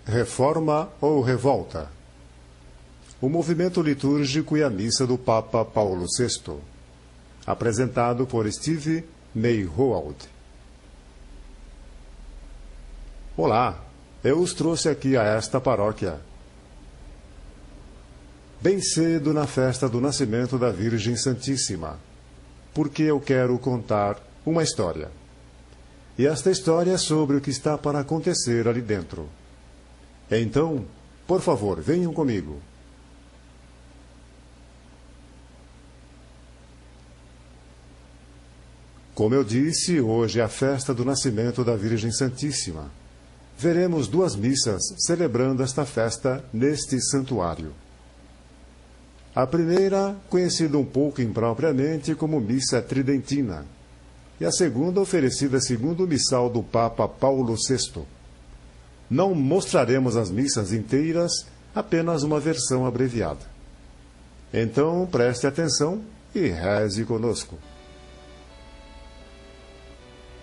Reforma ou Revolta? O movimento litúrgico e a missa do Papa Paulo VI. Apresentado por Steve Meyhoald. Olá, eu os trouxe aqui a esta paróquia. Bem cedo na festa do nascimento da Virgem Santíssima, porque eu quero contar uma história. E esta história é sobre o que está para acontecer ali dentro. Então, por favor, venham comigo. Como eu disse, hoje é a festa do nascimento da Virgem Santíssima. Veremos duas missas celebrando esta festa neste santuário. A primeira, conhecida um pouco impropriamente como Missa Tridentina, e a segunda oferecida segundo o missal do Papa Paulo VI. Não mostraremos as missas inteiras, apenas uma versão abreviada. Então, preste atenção e reze conosco.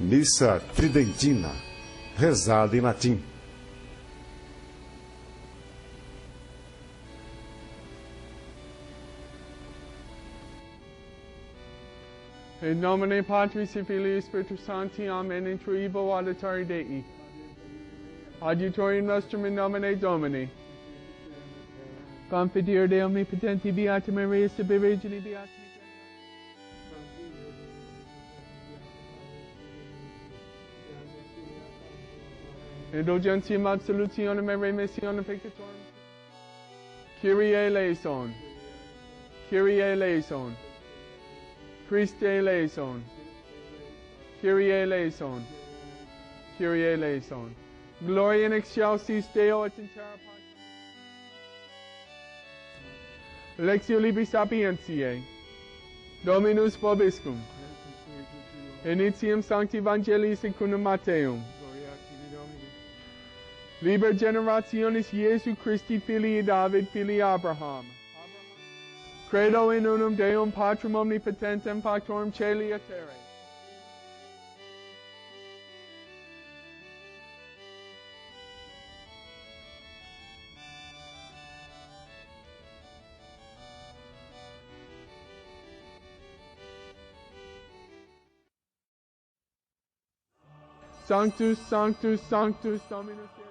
Missa Tridentina, rezada em latim. In nomine Patris et Filii Spiritus Sancti, Amen, in tribo auditari Dei. Adiutorium nostrum in nomine Domini. Confiteor Dei omnipotenti, Beata Maria, sibi Virgini, Beata Indulgentiam absolutionem et remissionem peccatorum. Kyrie eleison. Kyrie eleison. Christe eleison. Kyrie eleison. Kyrie eleison. Gloria in excelsis Deo et in terra Patris. Lectio Libi Sapientiae. Dominus vobiscum. Initium Sancti Evangelii secundum Matteum. Liber generationis Iesu Christi filii David filii Abraham. Credo in unum Deum Patrum omnipotentem Factorum Caeli et terrae. Sanctus, Sanctus, Sanctus, Dominus Deus.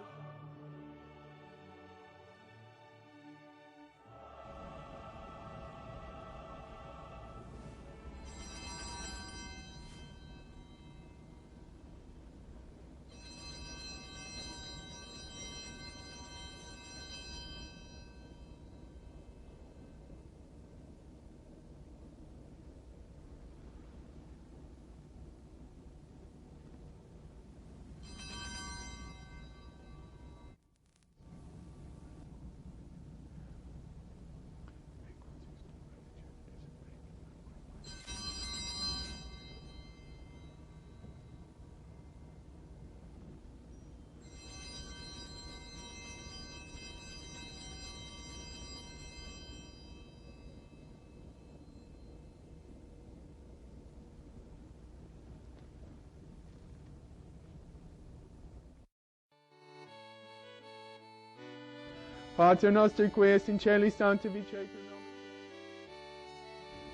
Pater noster qui es in caeli sanctificetur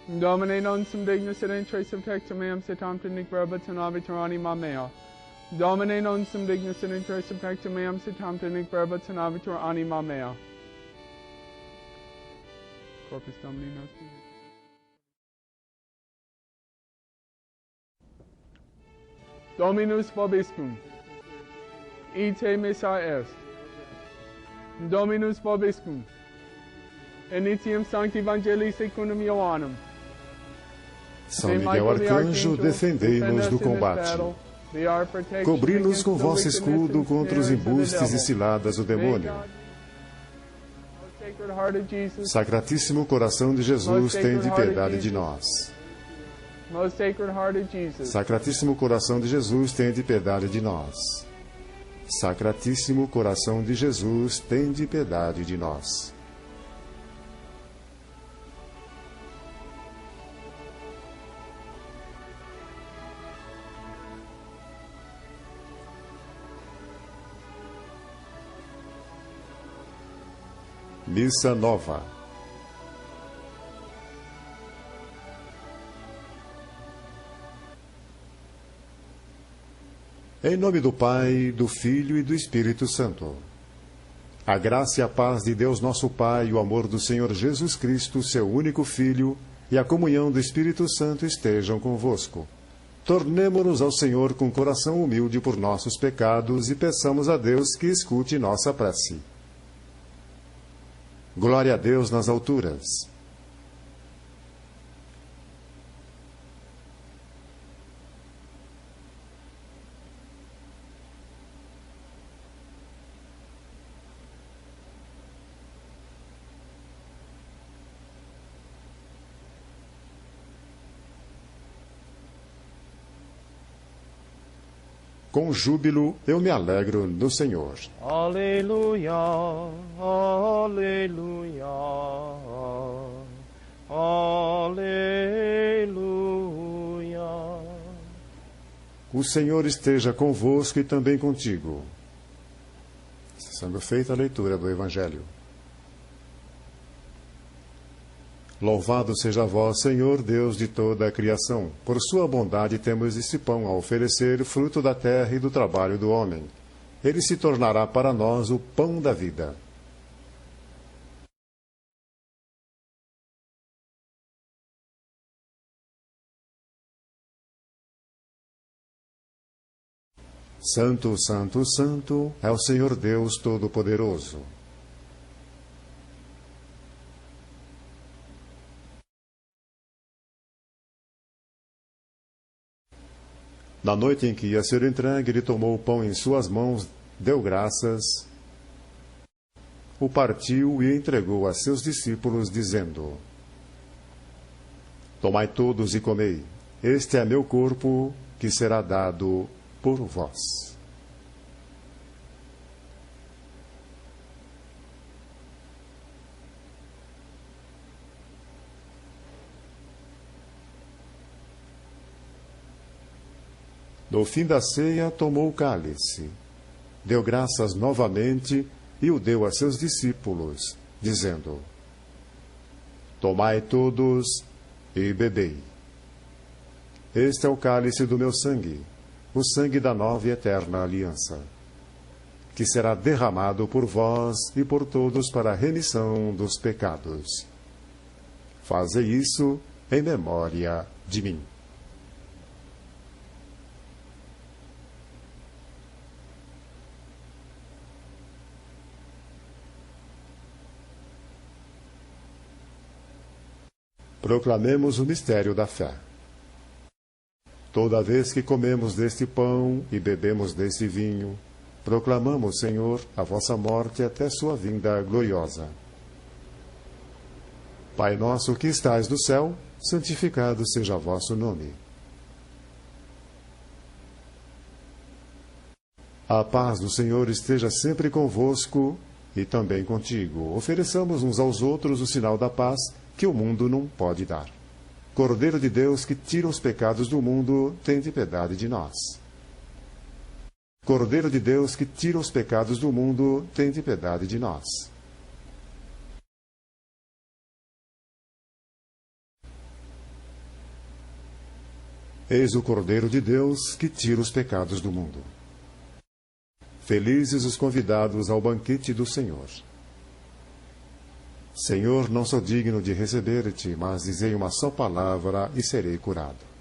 nomen. Domine non sum dignus et in trace tectum meam sitam tenic verba tenavitur anima mea. Domine non sum dignus et in trace tectum meam sitam tenic verba tenavitur anima mea. Corpus Domini nostri. Dominus vobiscum. Ite missa est. Dominus vobiscum. Initium Sancti Evangelii secundum Ioannum. São Miguel Arcanjo, defendei-nos do combate. Cobri-nos com vosso escudo contra os embustes e ciladas do demônio. Sacratíssimo coração de Jesus, tende piedade de nós. Sacratíssimo coração de Jesus, tende piedade de nós. Sacratíssimo coração de Jesus, tende piedade de nós. Missa Nova. Em nome do Pai, do Filho e do Espírito Santo. A graça e a paz de Deus nosso Pai, o amor do Senhor Jesus Cristo, seu único Filho, e a comunhão do Espírito Santo estejam convosco. Tornemo-nos ao Senhor com coração humilde por nossos pecados e peçamos a Deus que escute nossa prece. Glória a Deus nas alturas. Com júbilo eu me alegro no Senhor. Aleluia, aleluia, aleluia. O Senhor esteja convosco e também contigo. Sendo feita a leitura do Evangelho. Louvado seja vós, Senhor, Deus de toda a criação. Por sua bondade temos esse pão a oferecer, fruto da terra e do trabalho do homem. Ele se tornará para nós o pão da vida. Santo, santo, santo é o Senhor Deus Todo-Poderoso. Na noite em que ia ser entregue, ele tomou o pão em suas mãos, deu graças, o partiu e entregou a seus discípulos, dizendo: Tomai todos e comei, este é meu corpo, que será dado por vós. No fim da ceia, tomou o cálice, deu graças novamente e o deu a seus discípulos, dizendo: Tomai todos e bebei. Este é o cálice do meu sangue, o sangue da nova e eterna aliança, que será derramado por vós e por todos para a remissão dos pecados. Fazei isso em memória de mim. Proclamemos o mistério da fé. Toda vez que comemos deste pão e bebemos deste vinho, proclamamos, Senhor, a vossa morte até sua vinda gloriosa. Pai nosso que estais no céu, santificado seja vosso nome. A paz do Senhor esteja sempre convosco e também contigo. Ofereçamos uns aos outros o sinal da paz, que o mundo não pode dar. Cordeiro de Deus, que tira os pecados do mundo, tende piedade de nós. Cordeiro de Deus, que tira os pecados do mundo, tende piedade de nós. Eis o Cordeiro de Deus, que tira os pecados do mundo. Felizes os convidados ao banquete do Senhor. Senhor, não sou digno de receber-te, mas dizei uma só palavra e serei curado.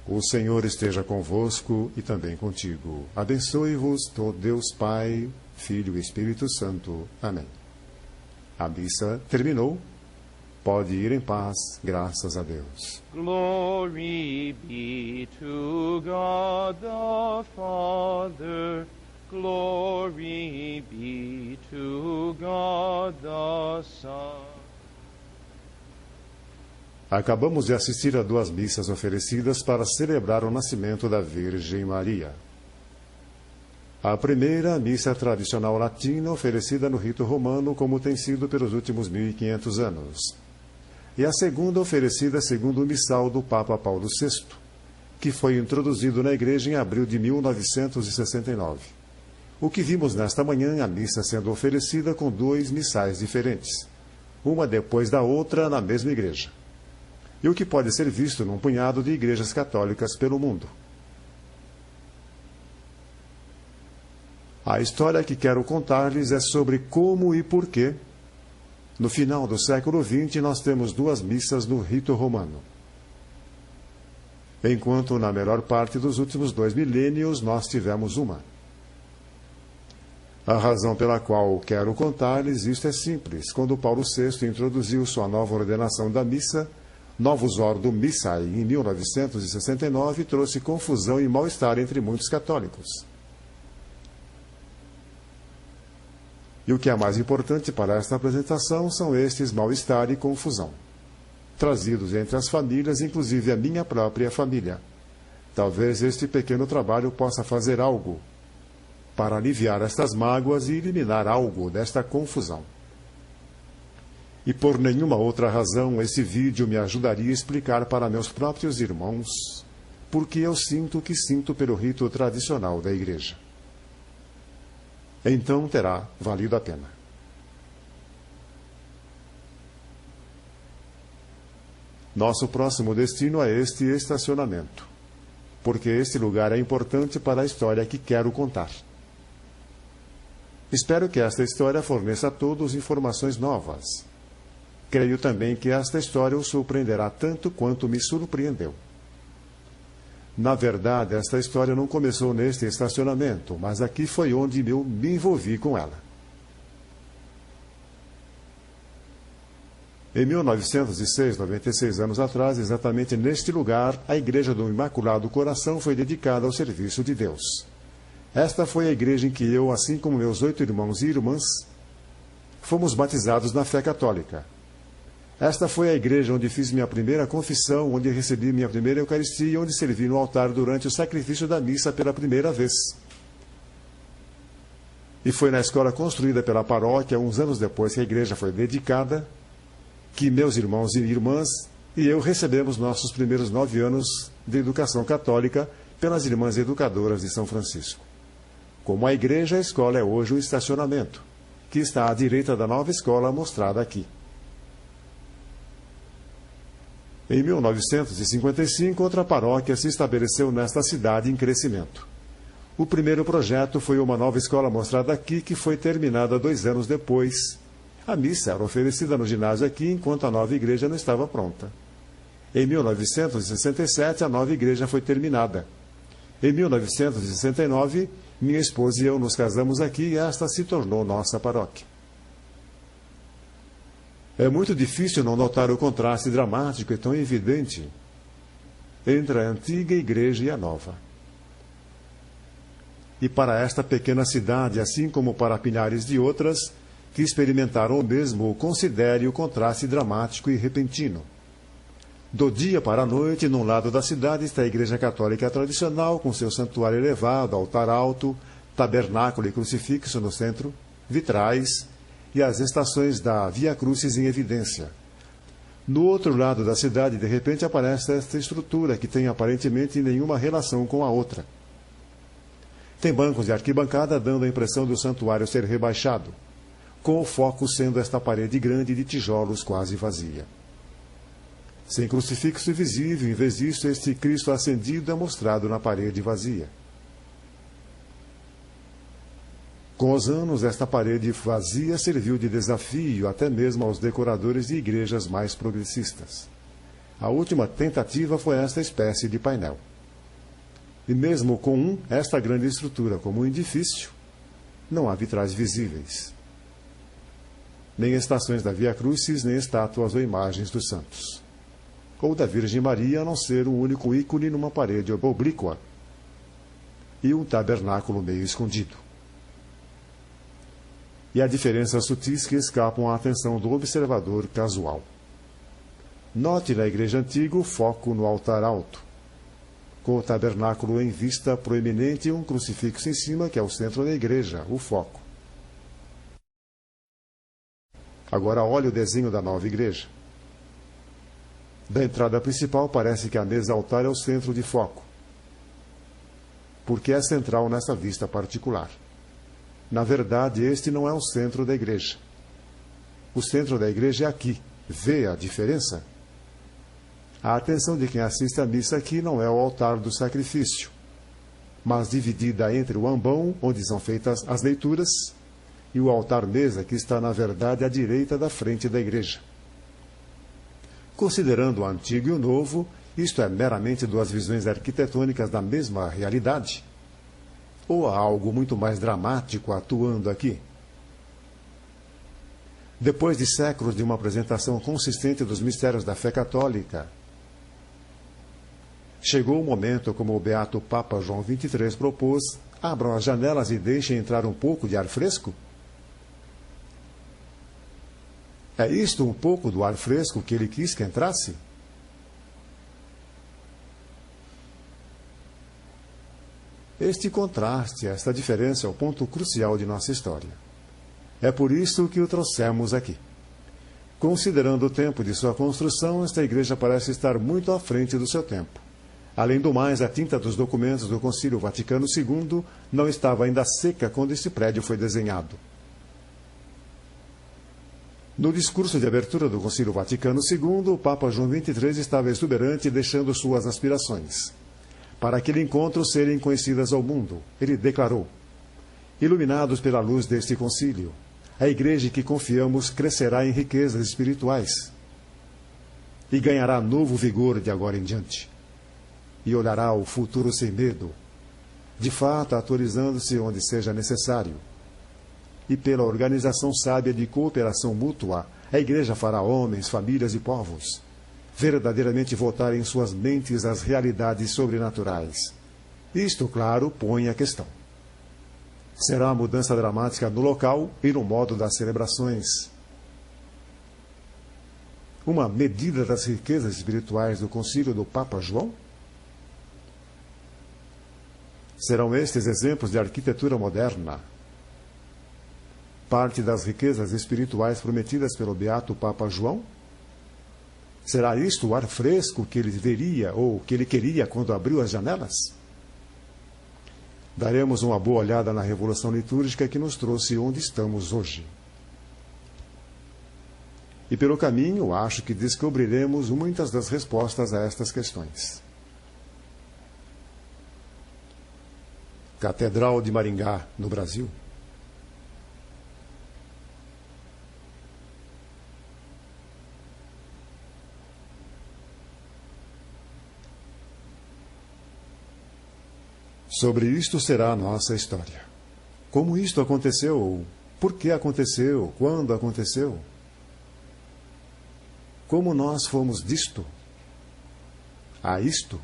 O Senhor esteja convosco e também contigo. Abençoe-vos, Deus Pai, Filho e Espírito Santo. Amém. A missa terminou. Pode ir em paz, graças a Deus. Glory be to God the Father. Glory be to God the Son. Acabamos de assistir a 2 missas oferecidas para celebrar o nascimento da Virgem Maria. A primeira, missa tradicional latina oferecida no rito romano, como tem sido pelos últimos 1500 anos. E a segunda, oferecida segundo o missal do Papa Paulo VI, que foi introduzido na Igreja em abril de 1969. O que vimos nesta manhã, a missa sendo oferecida com 2 missais diferentes, uma depois da outra na mesma igreja. E o que pode ser visto num punhado de igrejas católicas pelo mundo. A história que quero contar-lhes é sobre como e por que, no final do século XX, nós temos 2 missas no rito romano, enquanto na melhor parte dos últimos 2 milênios nós tivemos uma. A razão pela qual quero contar-lhes isto é simples. Quando Paulo VI introduziu sua nova ordenação da missa, Novus Ordo Missae, em 1969, trouxe confusão e mal-estar entre muitos católicos. E o que é mais importante para esta apresentação são estes mal-estar e confusão, trazidos entre as famílias, inclusive a minha própria família. Talvez este pequeno trabalho possa fazer algo para aliviar estas mágoas e eliminar algo desta confusão. E por nenhuma outra razão, esse vídeo me ajudaria a explicar para meus próprios irmãos por que eu sinto o que sinto pelo rito tradicional da Igreja. Então terá valido a pena. Nosso próximo destino é este estacionamento, porque este lugar é importante para a história que quero contar. Espero que esta história forneça a todos informações novas. Creio também que esta história o surpreenderá tanto quanto me surpreendeu. Na verdade, esta história não começou neste estacionamento, mas aqui foi onde eu me envolvi com ela. Em 1906, 96 anos atrás, exatamente neste lugar, a Igreja do Imaculado Coração foi dedicada ao serviço de Deus. Esta foi a igreja em que eu, assim como meus 8 irmãos e irmãs, fomos batizados na fé católica. Esta foi a igreja onde fiz minha primeira confissão, onde recebi minha primeira Eucaristia e onde servi no altar durante o sacrifício da missa pela primeira vez. E foi na escola construída pela paróquia, uns anos depois que a igreja foi dedicada, que meus irmãos e irmãs e eu recebemos nossos primeiros 9 anos de educação católica pelas Irmãs Educadoras de São Francisco. Como a igreja, a escola é hoje um estacionamento, que está à direita da nova escola mostrada aqui. Em 1955, outra paróquia se estabeleceu nesta cidade em crescimento. O primeiro projeto foi uma nova escola mostrada aqui, que foi terminada 2 anos depois. A missa era oferecida no ginásio aqui, enquanto a nova igreja não estava pronta. Em 1967, a nova igreja foi terminada. Em 1969, minha esposa e eu nos casamos aqui e esta se tornou nossa paróquia. É muito difícil não notar o contraste dramático e tão evidente entre a antiga igreja e a nova. E para esta pequena cidade, assim como para milhares de outras que experimentaram o mesmo, considere o contraste dramático e repentino. Do dia para a noite, num lado da cidade está a igreja católica tradicional, com seu santuário elevado, altar alto, tabernáculo e crucifixo no centro, vitrais e as estações da Via Crucis em evidência. No outro lado da cidade, de repente, aparece esta estrutura que tem aparentemente nenhuma relação com a outra. Tem bancos de arquibancada dando a impressão do santuário ser rebaixado, com o foco sendo esta parede grande de tijolos quase vazia. Sem crucifixo visível, em vez disso, este Cristo ascendido é mostrado na parede vazia. Com os anos, esta parede vazia serviu de desafio até mesmo aos decoradores de igrejas mais progressistas. A última tentativa foi esta espécie de painel. E mesmo com esta grande estrutura como um edifício, não há vitrais visíveis, nem estações da Via Crucis, nem estátuas ou imagens dos santos, ou da Virgem Maria, a não ser um único ícone numa parede oblíqua e um tabernáculo meio escondido. E há diferenças sutis que escapam à atenção do observador casual. Note na igreja antiga o foco no altar alto, com o tabernáculo em vista proeminente e um crucifixo em cima, que é o centro da igreja, o foco. Agora olhe o desenho da nova igreja. Da entrada principal parece que a mesa-altar é o centro de foco, porque é central nessa vista particular. Na verdade, este não é o centro da igreja. O centro da igreja é aqui. Vê a diferença? A atenção de quem assiste à missa aqui não é o altar do sacrifício, mas dividida entre o ambão, onde são feitas as leituras, e o altar-mesa, que está, na verdade, à direita da frente da igreja. Considerando o antigo e o novo, isto é meramente duas visões arquitetônicas da mesma realidade? Ou há algo muito mais dramático atuando aqui? Depois de séculos de uma apresentação consistente dos mistérios da fé católica, chegou o momento, como o beato Papa João XXIII propôs, abram as janelas e deixem entrar um pouco de ar fresco? É isto um pouco do ar fresco que ele quis que entrasse? Este contraste, esta diferença é o ponto crucial de nossa história. É por isso que o trouxemos aqui. Considerando o tempo de sua construção, esta igreja parece estar muito à frente do seu tempo. Além do mais, a tinta dos documentos do Concílio Vaticano II não estava ainda seca quando este prédio foi desenhado. No discurso de abertura do Concílio Vaticano II, o Papa João XXIII estava exuberante, deixando suas aspirações. Para aquele encontro serem conhecidas ao mundo, ele declarou: iluminados pela luz deste concílio, a igreja que confiamos crescerá em riquezas espirituais e ganhará novo vigor de agora em diante. E olhará o futuro sem medo, de fato atualizando-se onde seja necessário. E pela organização sábia de cooperação mútua, a igreja fará homens, famílias e povos verdadeiramente voltarem em suas mentes às realidades sobrenaturais. Isto, claro, põe a questão. Será uma mudança dramática no local e no modo das celebrações. Uma medida das riquezas espirituais do concílio do Papa João? Serão estes exemplos de arquitetura moderna, parte das riquezas espirituais prometidas pelo beato Papa João? Será isto o ar fresco que ele veria ou que ele queria quando abriu as janelas? Daremos uma boa olhada na revolução litúrgica que nos trouxe onde estamos hoje. E pelo caminho, acho que descobriremos muitas das respostas a estas questões. Catedral de Maringá, no Brasil. Sobre isto será a nossa história. Como isto aconteceu? Por que aconteceu? Quando aconteceu? Como nós fomos disto a isto?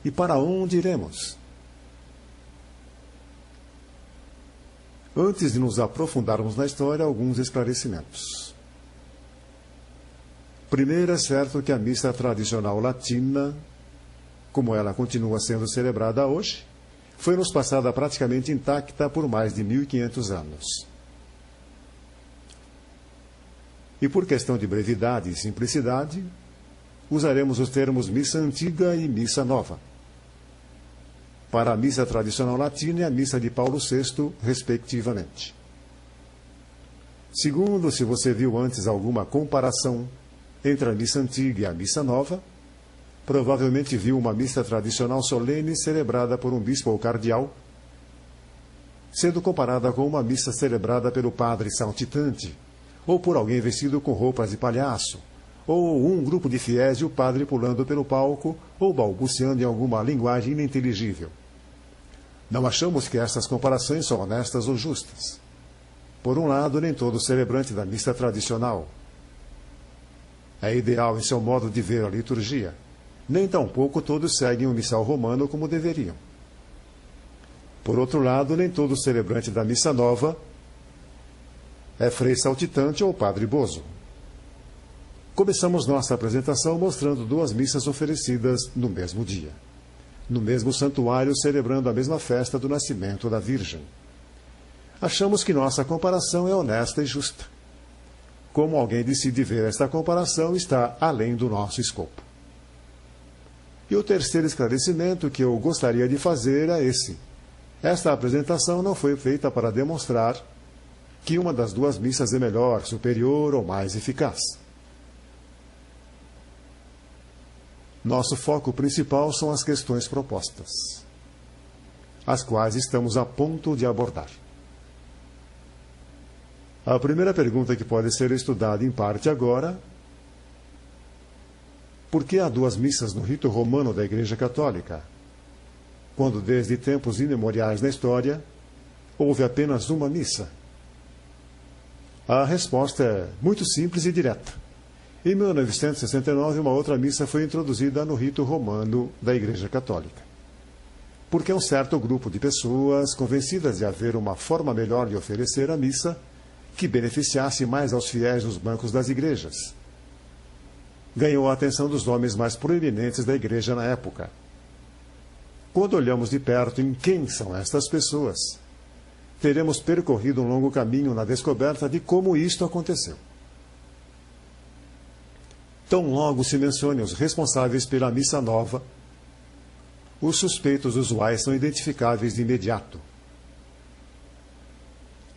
E para onde iremos? Antes de nos aprofundarmos na história, alguns esclarecimentos. Primeiro, é certo que a missa tradicional latina, como ela continua sendo celebrada hoje, foi-nos passada praticamente intacta por mais de 1500 anos. E por questão de brevidade e simplicidade, usaremos os termos missa antiga e missa nova, para a missa tradicional latina e a missa de Paulo VI, respectivamente. Segundo, se você viu antes alguma comparação entre a missa antiga e a missa nova, provavelmente viu uma missa tradicional solene celebrada por um bispo ou cardeal, sendo comparada com uma missa celebrada pelo padre saltitante, ou por alguém vestido com roupas de palhaço, ou um grupo de fiéis e o padre pulando pelo palco, ou balbuciando em alguma linguagem ininteligível. Não achamos que estas comparações são honestas ou justas. Por um lado, nem todo celebrante da missa tradicional é ideal em seu modo de ver a liturgia. Nem tampouco todos seguem o missal romano como deveriam. Por outro lado, nem todo celebrante da missa nova é frei saltitante ou padre bozo. Começamos nossa apresentação mostrando duas missas oferecidas no mesmo dia, no mesmo santuário, celebrando a mesma festa do nascimento da Virgem. Achamos que nossa comparação é honesta e justa. Como alguém decide ver esta comparação está além do nosso escopo. E o terceiro esclarecimento que eu gostaria de fazer é esse. Esta apresentação não foi feita para demonstrar que uma das duas missas é melhor, superior ou mais eficaz. Nosso foco principal são as questões propostas, as quais estamos a ponto de abordar. A primeira pergunta que pode ser estudada em parte agora: por que há duas missas no rito romano da Igreja Católica, quando desde tempos imemoriais na história houve apenas uma missa? A resposta é muito simples e direta. Em 1969, uma outra missa foi introduzida no rito romano da Igreja Católica, porque um certo grupo de pessoas, convencidas de haver uma forma melhor de oferecer a missa, que beneficiasse mais aos fiéis nos bancos das igrejas, ganhou a atenção dos homens mais proeminentes da igreja na época. Quando olhamos de perto em quem são estas pessoas, teremos percorrido um longo caminho na descoberta de como isto aconteceu. Tão logo se mencione os responsáveis pela missa nova, os suspeitos usuais são identificáveis de imediato.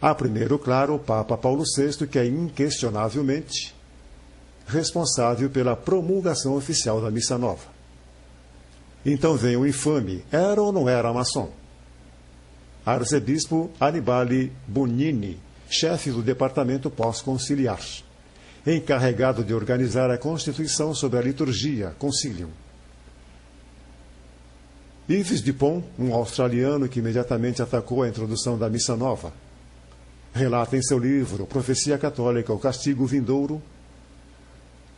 Há primeiro, claro, o Papa Paulo VI, que é inquestionavelmente responsável pela promulgação oficial da missa nova. Então vem o infame, era ou não era maçom? Arcebispo Annibale Bugnini, chefe do departamento pós-conciliar, encarregado de organizar a Constituição sobre a liturgia, Concilium. Yves Dupont, um australiano que imediatamente atacou a introdução da missa nova, relata em seu livro Profecia Católica, o Castigo Vindouro,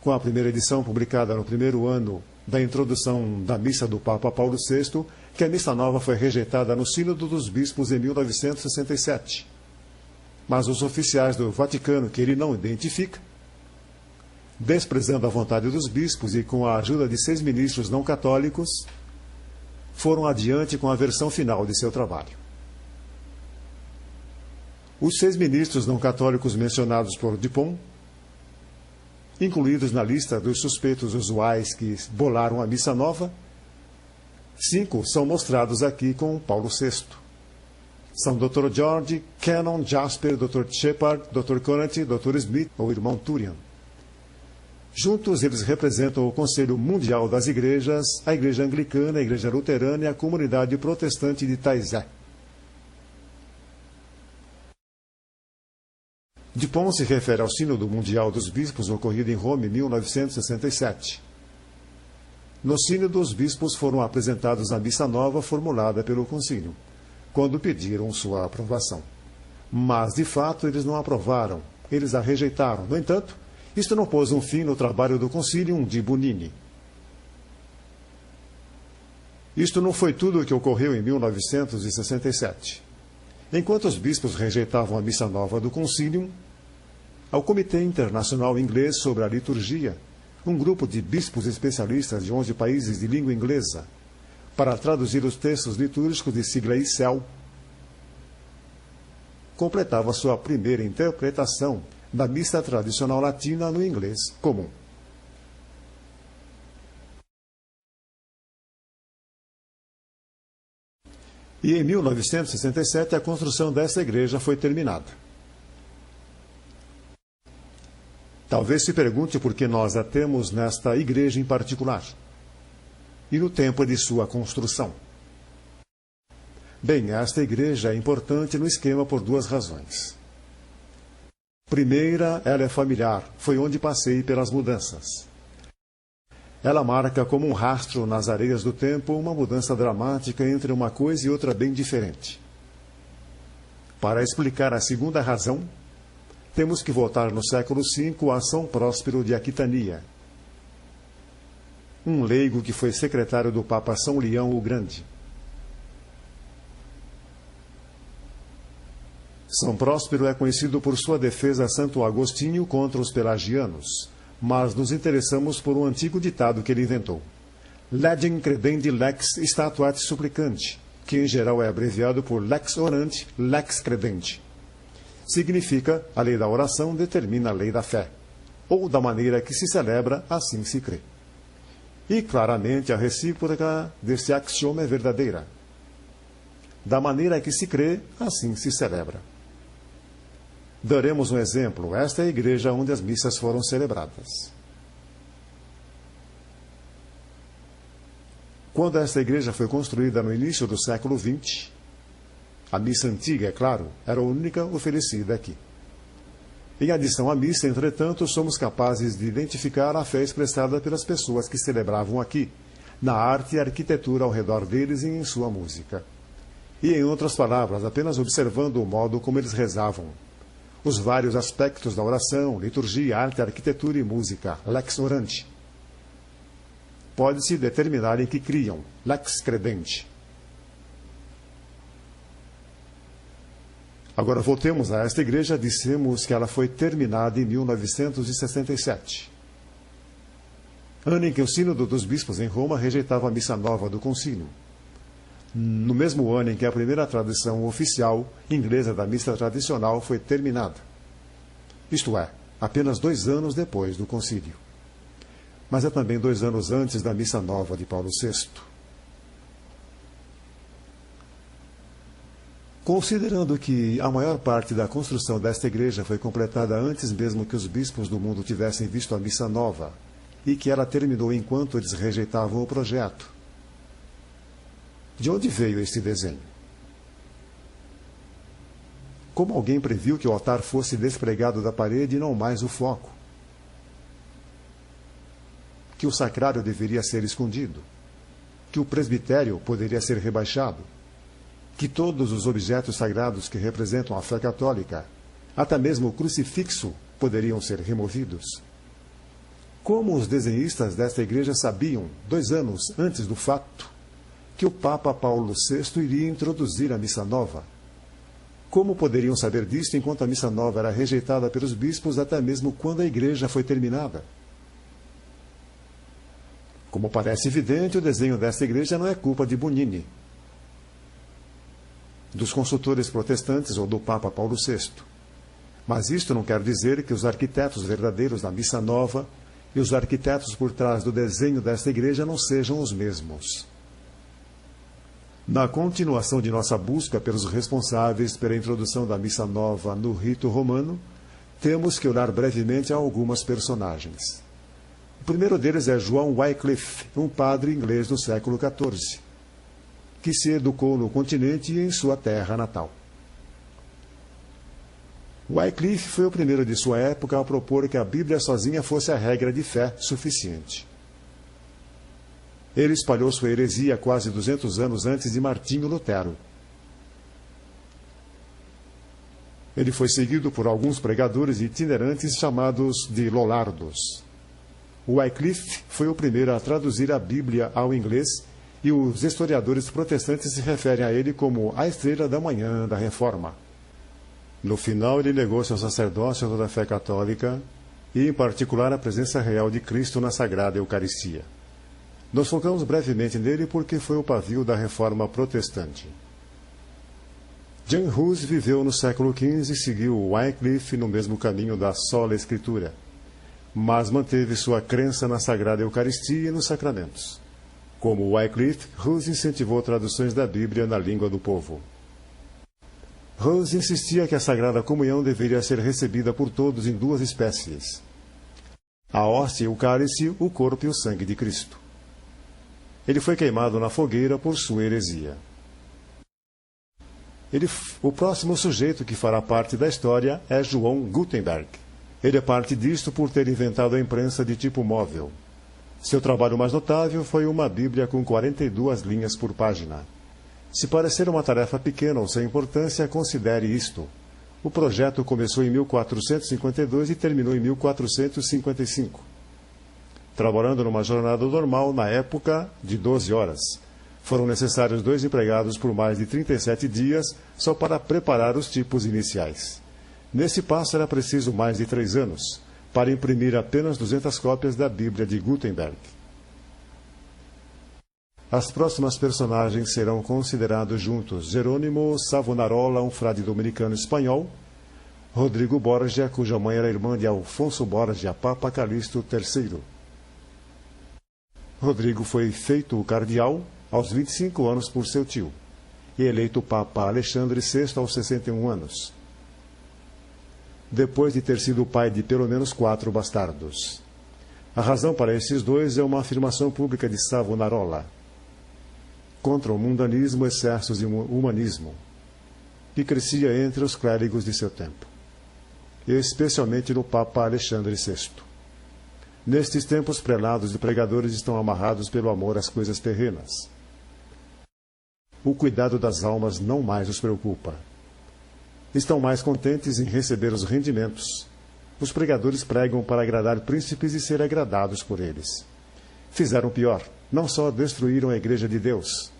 com a primeira edição publicada no primeiro ano da introdução da missa do Papa Paulo VI, que a missa nova foi rejeitada no Sínodo dos Bispos em 1967. Mas os oficiais do Vaticano, que ele não identifica, desprezando a vontade dos bispos e com a ajuda de 6 ministros não católicos, foram adiante com a versão final de seu trabalho. Os 6 ministros não católicos mencionados por Dupont, incluídos na lista dos suspeitos usuais que bolaram a missa nova, 5 são mostrados aqui com Paulo VI. São Dr. George, Canon Jasper, Dr. Shepard, Dr. Conant, Dr. Smith ou irmão Turian. Juntos, eles representam o Conselho Mundial das Igrejas, a Igreja Anglicana, a Igreja Luterana e a Comunidade Protestante de Taizé. Dupont se refere ao Sínodo Mundial dos Bispos ocorrido em Roma em 1967. No Sínodo, os bispos foram apresentados à missa nova formulada pelo Concílio, quando pediram sua aprovação. Mas, de fato, eles não aprovaram, eles a rejeitaram. No entanto, isto não pôs um fim no trabalho do Concilium de Bugnini. Isto não foi tudo o que ocorreu em 1967. Enquanto os bispos rejeitavam a missa nova do Concilium, ao Comitê Internacional Inglês sobre a Liturgia, um grupo de bispos especialistas de 11 países de língua inglesa, para traduzir os textos litúrgicos de sigla ICEL, completava sua primeira interpretação da missa tradicional latina no inglês comum. E em 1967 a construção dessa igreja foi terminada. Talvez se pergunte por que nós a temos nesta igreja em particular e no tempo de sua construção. Bem, esta igreja é importante no esquema por 2 razões. Primeira, ela é familiar, foi onde passei pelas mudanças. Ela marca como um rastro nas areias do tempo uma mudança dramática entre uma coisa e outra bem diferente. Para explicar a segunda razão, temos que voltar no século V a São Próspero de Aquitania, um leigo que foi secretário do Papa São Leão o Grande. São Próspero é conhecido por sua defesa a Santo Agostinho contra os pelagianos, mas nos interessamos por um antigo ditado que ele inventou. Legem credendi lex statuat supplicante, que em geral é abreviado por lex orante, lex credenti. Significa, a lei da oração determina a lei da fé, ou da maneira que se celebra, assim se crê. E claramente a recíproca desse axioma é verdadeira. Da maneira que se crê, assim se celebra. Daremos um exemplo. Esta é a igreja onde as missas foram celebradas. Quando esta igreja foi construída no início do século XX, a missa antiga, é claro, era a única oferecida aqui. Em adição à missa, entretanto, somos capazes de identificar a fé expressada pelas pessoas que celebravam aqui, na arte e arquitetura ao redor deles e em sua música. E, em outras palavras, apenas observando o modo como eles rezavam. Os vários aspectos da oração, liturgia, arte, arquitetura e música, lex orante. Pode-se determinar em que criam, lex credenti. Agora voltemos a esta igreja. Dissemos que ela foi terminada em 1967. Ano em que o Sínodo dos Bispos em Roma rejeitava a missa nova do concílio. No mesmo ano em que a primeira tradução oficial inglesa da missa tradicional foi terminada. Isto é, apenas 2 anos depois do concílio. Mas é também 2 anos antes da missa nova de Paulo VI. Considerando que a maior parte da construção desta igreja foi completada antes mesmo que os bispos do mundo tivessem visto a missa nova, e que ela terminou enquanto eles rejeitavam o projeto, de onde veio este desenho? Como alguém previu que o altar fosse despregado da parede e não mais o foco? Que o sacrário deveria ser escondido? Que o presbitério poderia ser rebaixado? Que todos os objetos sagrados que representam a fé católica, até mesmo o crucifixo, poderiam ser removidos? Como os desenhistas desta igreja sabiam, 2 anos antes do fato, que o Papa Paulo VI iria introduzir a missa nova? Como poderiam saber disto enquanto a missa nova era rejeitada pelos bispos até mesmo quando a igreja foi terminada? Como parece evidente, o desenho desta igreja não é culpa de Bonini, dos consultores protestantes ou do Papa Paulo VI. Mas isto não quer dizer que os arquitetos verdadeiros da missa nova e os arquitetos por trás do desenho desta igreja não sejam os mesmos. Na continuação de nossa busca pelos responsáveis pela introdução da missa nova no rito romano, temos que olhar brevemente a algumas personagens. O primeiro deles é João Wycliffe, um padre inglês do século XIV, que se educou no continente e em sua terra natal. Wycliffe foi o primeiro de sua época a propor que a Bíblia sozinha fosse a regra de fé suficiente. Ele espalhou sua heresia quase 200 anos antes de Martinho Lutero. Ele foi seguido por alguns pregadores itinerantes chamados de Lollardos. Wycliffe foi o primeiro a traduzir a Bíblia ao inglês e os historiadores protestantes se referem a ele como a estrela da manhã da Reforma. No final, ele negou seu sacerdócio a toda a fé católica e, em particular, a presença real de Cristo na Sagrada Eucaristia. Nos focamos brevemente nele porque foi o pavio da Reforma Protestante. Jan Hus viveu no século XV e seguiu Wycliffe no mesmo caminho da sola Escritura, mas manteve sua crença na Sagrada Eucaristia e nos sacramentos. Como Wycliffe, Hus incentivou traduções da Bíblia na língua do povo. Hus insistia que a Sagrada Comunhão deveria ser recebida por todos em 2 espécies: a hóstia e o cálice, o corpo e o sangue de Cristo. Ele foi queimado na fogueira por sua heresia. O próximo sujeito que fará parte da história é João Gutenberg. Ele é parte disto por ter inventado a imprensa de tipo móvel. Seu trabalho mais notável foi uma Bíblia com 42 linhas por página. Se parecer uma tarefa pequena ou sem importância, considere isto. O projeto começou em 1452 e terminou em 1455. Trabalhando numa jornada normal, na época, de 12 horas. Foram necessários 2 empregados por mais de 37 dias só para preparar os tipos iniciais. Nesse passo era preciso mais de 3 anos, para imprimir apenas 200 cópias da Bíblia de Gutenberg. As próximas personagens serão considerados juntos Jerônimo Savonarola, um frade dominicano espanhol, Rodrigo Borgia, cuja mãe era irmã de Alfonso Borgia, Papa Calixto III. Rodrigo foi feito cardeal aos 25 anos por seu tio e eleito Papa Alexandre VI aos 61 anos, depois de ter sido pai de pelo menos 4 bastardos. A razão para esses dois é uma afirmação pública de Savonarola contra o mundanismo, excessos de humanismo, que crescia entre os clérigos de seu tempo, especialmente no Papa Alexandre VI. Nestes tempos, prelados e pregadores estão amarrados pelo amor às coisas terrenas. O cuidado das almas não mais os preocupa. Estão mais contentes em receber os rendimentos. Os pregadores pregam para agradar príncipes e ser agradados por eles. Fizeram pior. Não só destruíram a igreja de Deus.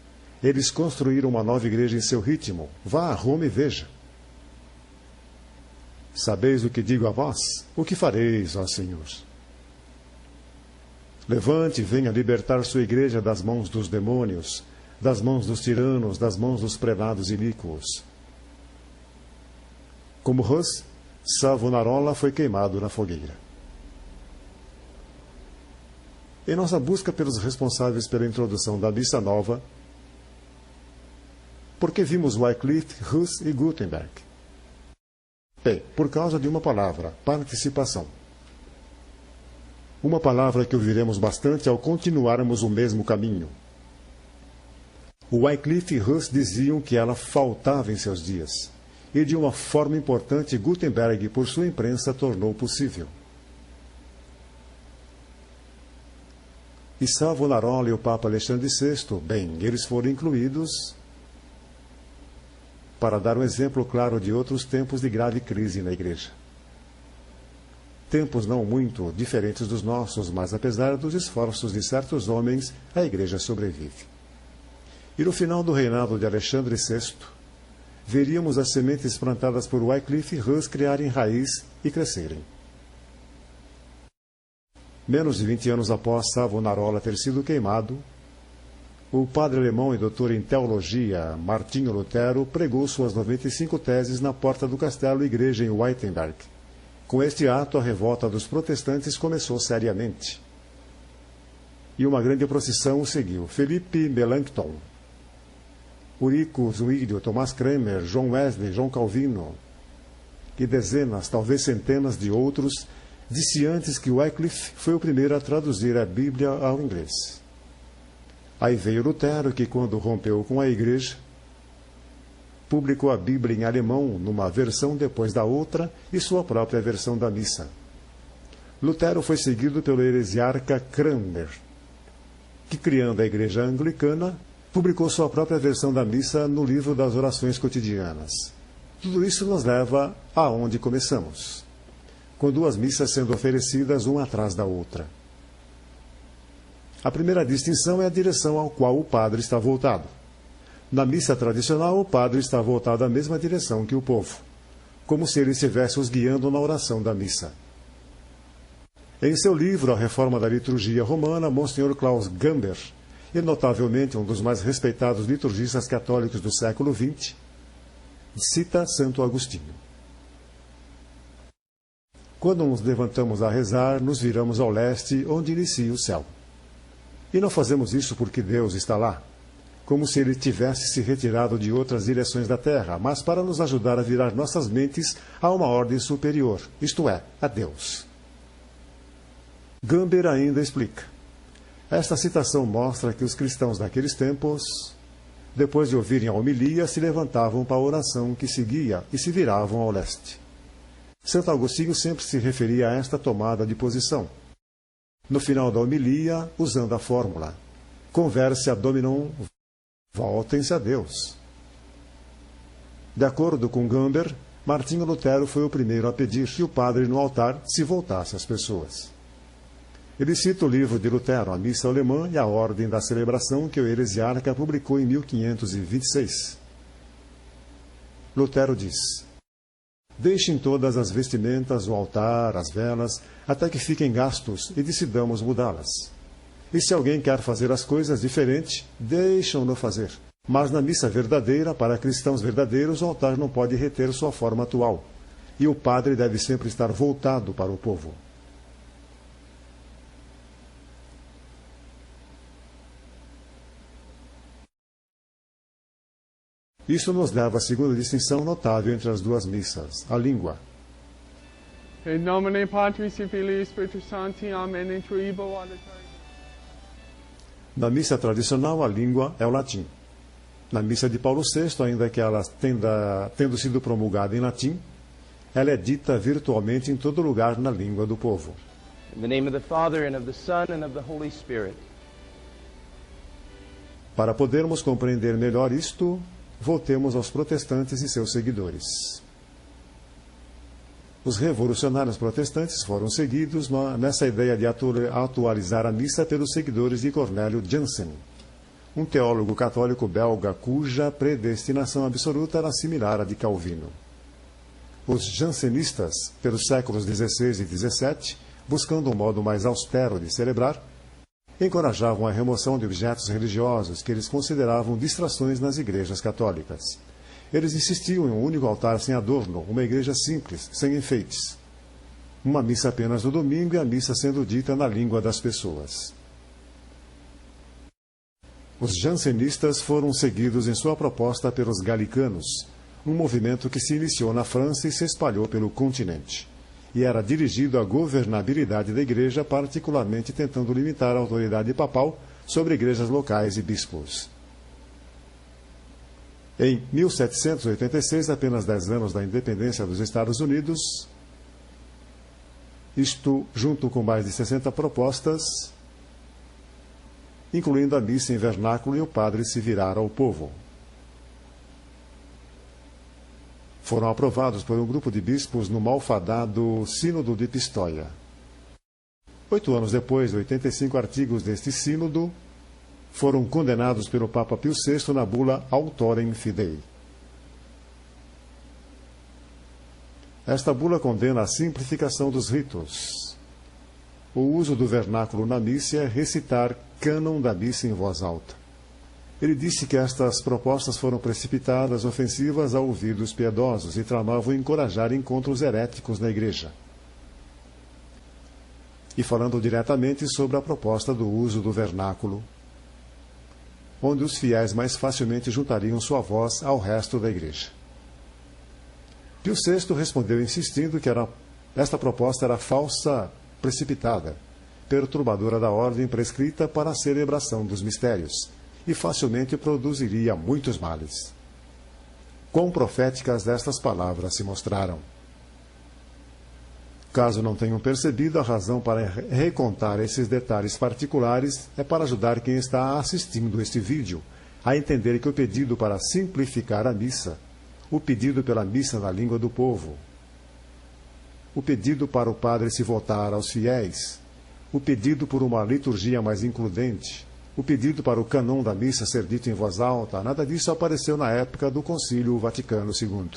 Eles construíram uma nova igreja em seu ritmo. Vá a Roma e veja. Sabeis o que digo a vós? O que fareis, ó Senhor? Levante e venha libertar sua igreja das mãos dos demônios, das mãos dos tiranos, das mãos dos prelados iníquos. Como Hus, Savonarola foi queimado na fogueira. Em nossa busca pelos responsáveis pela introdução da Missa Nova, por que vimos Wycliffe, Hus e Gutenberg? Bem, por causa de uma palavra, participação. Uma palavra que ouviremos bastante ao continuarmos o mesmo caminho. O Wycliffe e Hus diziam que ela faltava em seus dias, e de uma forma importante Gutenberg, por sua imprensa, tornou possível. E Savonarola e o Papa Alexandre VI, bem, eles foram incluídos para dar um exemplo claro de outros tempos de grave crise na Igreja. Tempos não muito diferentes dos nossos, mas apesar dos esforços de certos homens, a Igreja sobrevive. E no final do reinado de Alexandre VI, veríamos as sementes plantadas por Wycliffe e Hus criarem raiz e crescerem. Menos de 20 anos após Savonarola ter sido queimado, o padre alemão e doutor em teologia, Martinho Lutero, pregou suas 95 teses na porta do castelo Igreja em Wittenberg. Com este ato, a revolta dos protestantes começou seriamente. E uma grande procissão o seguiu. Felipe Melanchthon, Ulrico Zwingli, Thomas Cranmer, John Wesley, João Calvino e dezenas, talvez centenas de outros, disse antes que Wycliffe foi o primeiro a traduzir a Bíblia ao inglês. Aí veio Lutero, que quando rompeu com a Igreja, publicou a Bíblia em alemão, numa versão depois da outra, e sua própria versão da missa. Lutero foi seguido pelo heresiarca Cranmer, que, criando a Igreja Anglicana, publicou sua própria versão da missa no livro das orações cotidianas. Tudo isso nos leva aonde começamos, com 2 missas sendo oferecidas uma atrás da outra. A primeira distinção é a direção ao qual o padre está voltado. Na missa tradicional, o padre está voltado à mesma direção que o povo, como se ele estivesse os guiando na oração da missa. Em seu livro A Reforma da Liturgia Romana, Monsenhor Klaus Gamber, e notavelmente um dos mais respeitados liturgistas católicos do século XX, cita Santo Agostinho. Quando nos levantamos a rezar, nos viramos ao leste, onde inicia o céu. E não fazemos isso porque Deus está lá, como se ele tivesse se retirado de outras direções da terra, mas para nos ajudar a virar nossas mentes a uma ordem superior, isto é, a Deus. Gamber ainda explica. Esta citação mostra que os cristãos daqueles tempos, depois de ouvirem a homilia, se levantavam para a oração que seguia e se viravam ao leste. Santo Agostinho sempre se referia a esta tomada de posição. No final da homilia, usando a fórmula: converse a Dominum, voltem-se a Deus. De acordo com Gamber, Martinho Lutero foi o primeiro a pedir que o padre no altar se voltasse às pessoas. Ele cita o livro de Lutero, a Missa Alemã e a Ordem da Celebração, que o heresiarca publicou em 1526. Lutero diz: Deixem todas as vestimentas, o altar, as velas, até que fiquem gastos e decidamos mudá-las. E se alguém quer fazer as coisas diferente, deixam-no fazer. Mas na missa verdadeira, para cristãos verdadeiros, o altar não pode reter sua forma atual. E o padre deve sempre estar voltado para o povo. Isso nos leva à segunda distinção notável entre as duas missas, a língua. In nomine Patris et Filii Spiritus Sancti, Amen, in tribo auditorio. Na missa tradicional, a língua é o latim. Na missa de Paulo VI, ainda que ela tendo sido promulgada em latim, ela é dita virtualmente em todo lugar na língua do povo. In the name of the Father, and of the Son, and of the Holy Spirit. Para podermos compreender melhor isto, voltemos aos protestantes e seus seguidores. Os revolucionários protestantes foram seguidos nessa ideia de atualizar a missa pelos seguidores de Cornélio Jansen, um teólogo católico belga cuja predestinação absoluta era similar à de Calvino. Os jansenistas, pelos séculos XVI e XVII, buscando um modo mais austero de celebrar, encorajavam a remoção de objetos religiosos que eles consideravam distrações nas igrejas católicas. Eles insistiam em um único altar sem adorno, uma igreja simples, sem enfeites. Uma missa apenas no domingo e a missa sendo dita na língua das pessoas. Os jansenistas foram seguidos em sua proposta pelos galicanos, um movimento que se iniciou na França e se espalhou pelo continente. E era dirigido à governabilidade da igreja, particularmente tentando limitar a autoridade papal sobre igrejas locais e bispos. Em 1786, apenas 10 anos da independência dos Estados Unidos, isto junto com mais de 60 propostas, incluindo a missa em vernáculo, e o padre se virar ao povo. Foram aprovados por um grupo de bispos no malfadado Sínodo de Pistoia. 8 anos depois, 85 artigos deste sínodo foram condenados pelo Papa Pio VI na bula Autorem Fidei. Esta bula condena a simplificação dos ritos. O uso do vernáculo na missa é recitar cânon da missa em voz alta. Ele disse que estas propostas foram precipitadas, ofensivas a ouvidos piedosos e tramavam encorajar encontros heréticos na igreja. E falando diretamente sobre a proposta do uso do vernáculo, onde os fiéis mais facilmente juntariam sua voz ao resto da igreja. Pio VI respondeu insistindo que esta proposta era falsa, precipitada, perturbadora da ordem prescrita para a celebração dos mistérios, e facilmente produziria muitos males. Quão proféticas estas palavras se mostraram. Caso não tenham percebido, a razão para recontar esses detalhes particulares é para ajudar quem está assistindo este vídeo a entender que o pedido para simplificar a missa, o pedido pela missa na língua do povo, o pedido para o padre se voltar aos fiéis, o pedido por uma liturgia mais includente, o pedido para o cânon da missa ser dito em voz alta, nada disso apareceu na época do Concílio Vaticano II.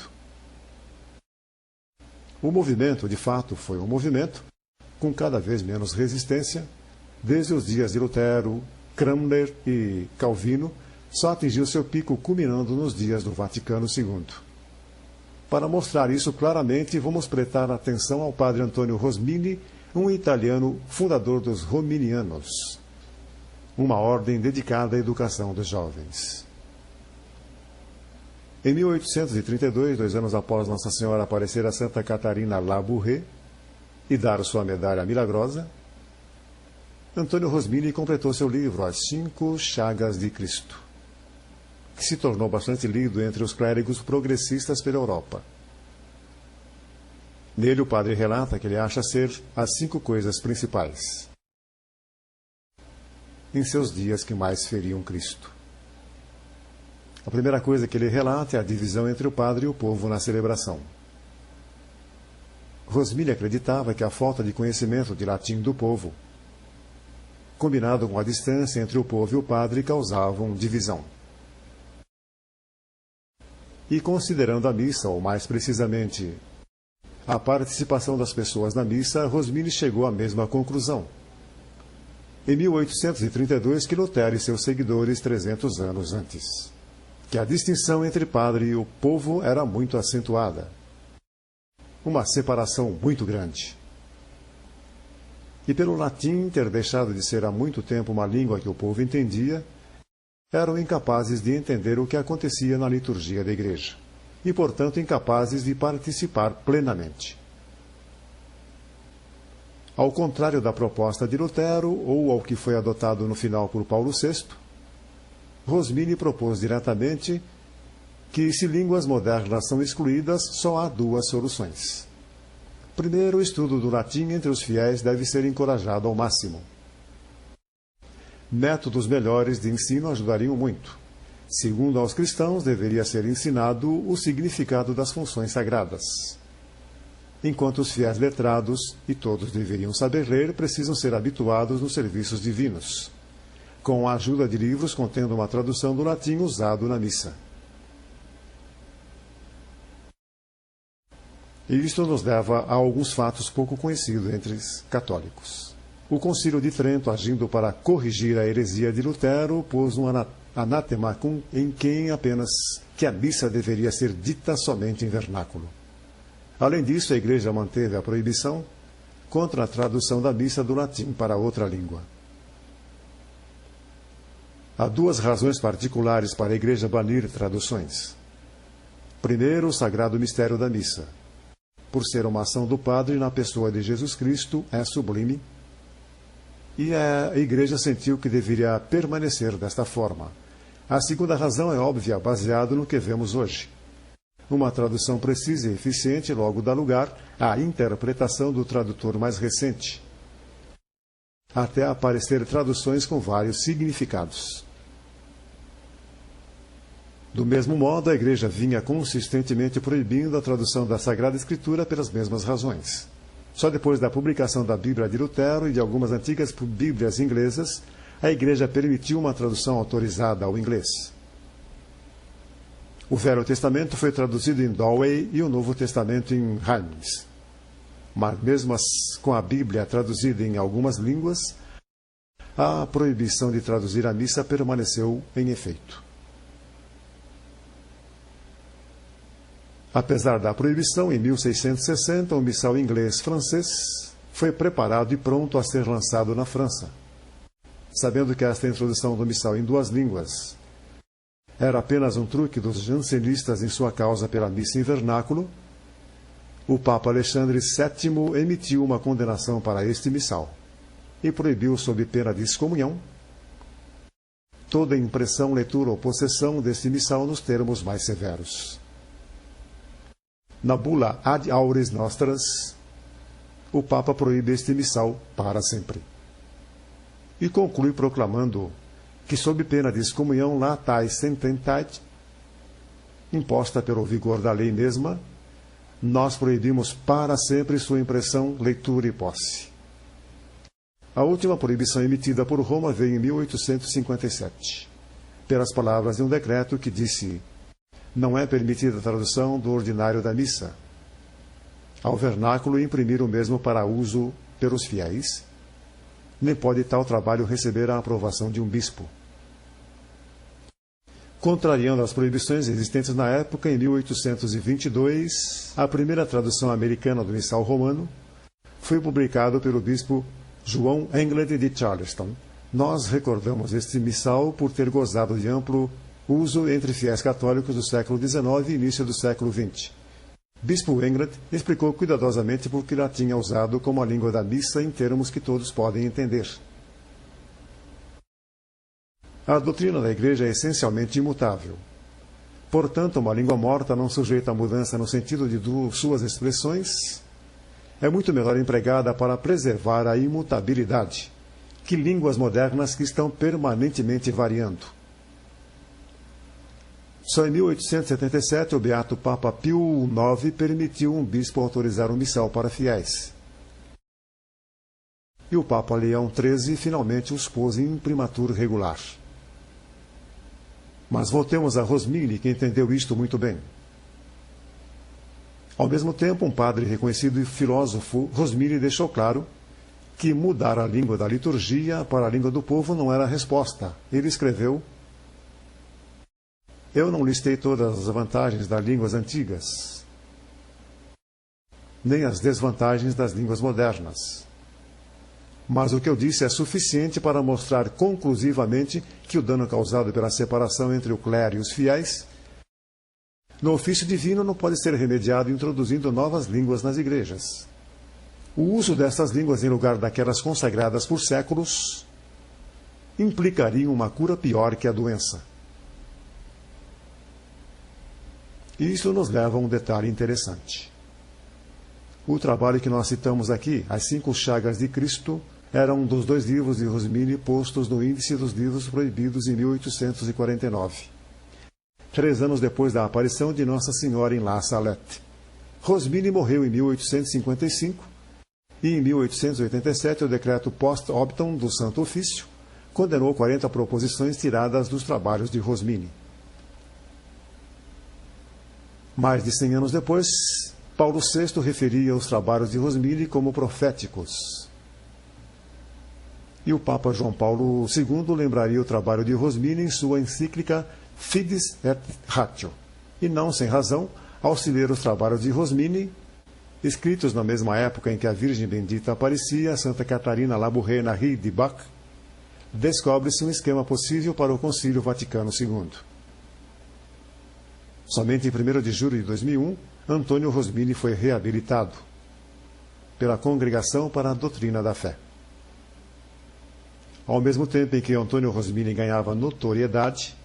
O movimento, de fato, foi um movimento, com cada vez menos resistência, desde os dias de Lutero, Cranmer e Calvino, só atingiu seu pico culminando nos dias do Vaticano II. Para mostrar isso claramente, vamos prestar atenção ao padre Antonio Rosmini, um italiano fundador dos Rominianos, uma ordem dedicada à educação dos jovens. Em 1832, 2 anos após Nossa Senhora aparecer a Santa Catarina Labouré e dar sua medalha milagrosa, Antônio Rosmini completou seu livro As 5 Chagas de Cristo, que se tornou bastante lido entre os clérigos progressistas pela Europa. Nele, o padre relata que ele acha ser as 5 coisas principais em seus dias que mais feriam Cristo. A primeira coisa que ele relata é a divisão entre o padre e o povo na celebração. Rosmini acreditava que a falta de conhecimento de latim do povo, combinado com a distância entre o povo e o padre, causavam divisão. E considerando a missa, ou mais precisamente, a participação das pessoas na missa, Rosmini chegou à mesma conclusão. Em 1832, que Lutero e seus seguidores 300 anos antes, que a distinção entre padre e o povo era muito acentuada. Uma separação muito grande. E pelo latim ter deixado de ser há muito tempo uma língua que o povo entendia, eram incapazes de entender o que acontecia na liturgia da igreja, e portanto incapazes de participar plenamente. Ao contrário da proposta de Lutero, ou ao que foi adotado no final por Paulo VI, Rosmini propôs diretamente que, se línguas modernas são excluídas, só há duas soluções. Primeiro, o estudo do latim entre os fiéis deve ser encorajado ao máximo. Métodos melhores de ensino ajudariam muito. Segundo, aos cristãos deveria ser ensinado o significado das funções sagradas. Enquanto os fiéis letrados, e todos deveriam saber ler, precisam ser habituados nos serviços divinos, com a ajuda de livros contendo uma tradução do latim usado na missa. E isto nos leva a alguns fatos pouco conhecidos entre os católicos. O Concílio de Trento, agindo para corrigir a heresia de Lutero, pôs um anátema em quem apenas que a missa deveria ser dita somente em vernáculo. Além disso, a Igreja manteve a proibição contra a tradução da missa do latim para outra língua. Há duas razões particulares para a Igreja banir traduções. Primeiro, o sagrado mistério da missa. Por ser uma ação do Padre na pessoa de Jesus Cristo, é sublime, e a Igreja sentiu que deveria permanecer desta forma. A segunda razão é óbvia, baseado no que vemos hoje. Uma tradução precisa e eficiente logo dá lugar à interpretação do tradutor mais recente, até aparecer traduções com vários significados. Do mesmo modo, a Igreja vinha consistentemente proibindo a tradução da Sagrada Escritura pelas mesmas razões. Só depois da publicação da Bíblia de Lutero e de algumas antigas Bíblias inglesas, a Igreja permitiu uma tradução autorizada ao inglês. O Velho Testamento foi traduzido em Dowey e o Novo Testamento em Reims. Mas mesmo com a Bíblia traduzida em algumas línguas, a proibição de traduzir a missa permaneceu em efeito. Apesar da proibição, em 1660, o missal inglês-francês foi preparado e pronto a ser lançado na França. Sabendo que esta introdução do missal em duas línguas era apenas um truque dos jansenistas em sua causa pela missa em vernáculo, o Papa Alexandre VII emitiu uma condenação para este missal e proibiu, sob pena de excomunhão, toda impressão, leitura ou possessão deste missal nos termos mais severos. Na bula Ad Auris Nostras, o Papa proíbe este missal para sempre. E conclui proclamando que, sob pena de excomunhão latae sententate, imposta pelo vigor da lei mesma, nós proibimos para sempre sua impressão, leitura e posse. A última proibição emitida por Roma veio em 1857, pelas palavras de um decreto que disse: não é permitida a tradução do ordinário da missa ao vernáculo e imprimir o mesmo para uso pelos fiéis, nem pode tal trabalho receber a aprovação de um bispo. Contrariando as proibições existentes na época, em 1822, a primeira tradução americana do missal romano foi publicada pelo bispo João England de Charleston. Nós recordamos este missal por ter gozado de amplo uso entre fiéis católicos do século XIX e início do século XX. Bispo England explicou cuidadosamente por que latim é usado como a língua da missa em termos que todos podem entender. A doutrina da Igreja é essencialmente imutável. Portanto, uma língua morta não sujeita a mudança no sentido de suas expressões é muito melhor empregada para preservar a imutabilidade que línguas modernas que estão permanentemente variando. Só em 1877, o beato Papa Pio IX permitiu um bispo autorizar um missal para fiéis. E o Papa Leão XIII finalmente os pôs em imprimatur regular. Mas voltemos a Rosmini, que entendeu isto muito bem. Ao mesmo tempo, um padre reconhecido e filósofo, Rosmini, deixou claro que mudar a língua da liturgia para a língua do povo não era a resposta. Ele escreveu: eu não listei todas as vantagens das línguas antigas, nem as desvantagens das línguas modernas. Mas o que eu disse é suficiente para mostrar conclusivamente que o dano causado pela separação entre o clero e os fiéis no ofício divino não pode ser remediado introduzindo novas línguas nas igrejas. O uso dessas línguas em lugar daquelas consagradas por séculos implicaria uma cura pior que a doença. Isso nos leva a um detalhe interessante. O trabalho que nós citamos aqui, As 5 Chagas de Cristo, era um dos 2 livros de Rosmini postos no índice dos livros proibidos em 1849. 3 anos depois da aparição de Nossa Senhora em La Salette. Rosmini morreu em 1855 e em 1887 o decreto post-obtum do Santo Ofício condenou 40 proposições tiradas dos trabalhos de Rosmini. Mais de 100 anos depois, Paulo VI referia os trabalhos de Rosmini como proféticos. E o Papa João Paulo II lembraria o trabalho de Rosmini em sua encíclica Fides et Ratio. E não sem razão, ao se ler os trabalhos de Rosmini, escritos na mesma época em que a Virgem Bendita aparecia, Santa Catarina Labouré-Henri de Bach, descobre-se um esquema possível para o Concílio Vaticano II. Somente em 1º de julho de 2001, Antônio Rosmini foi reabilitado pela Congregação para a Doutrina da Fé. Ao mesmo tempo em que Antônio Rosmini ganhava notoriedade,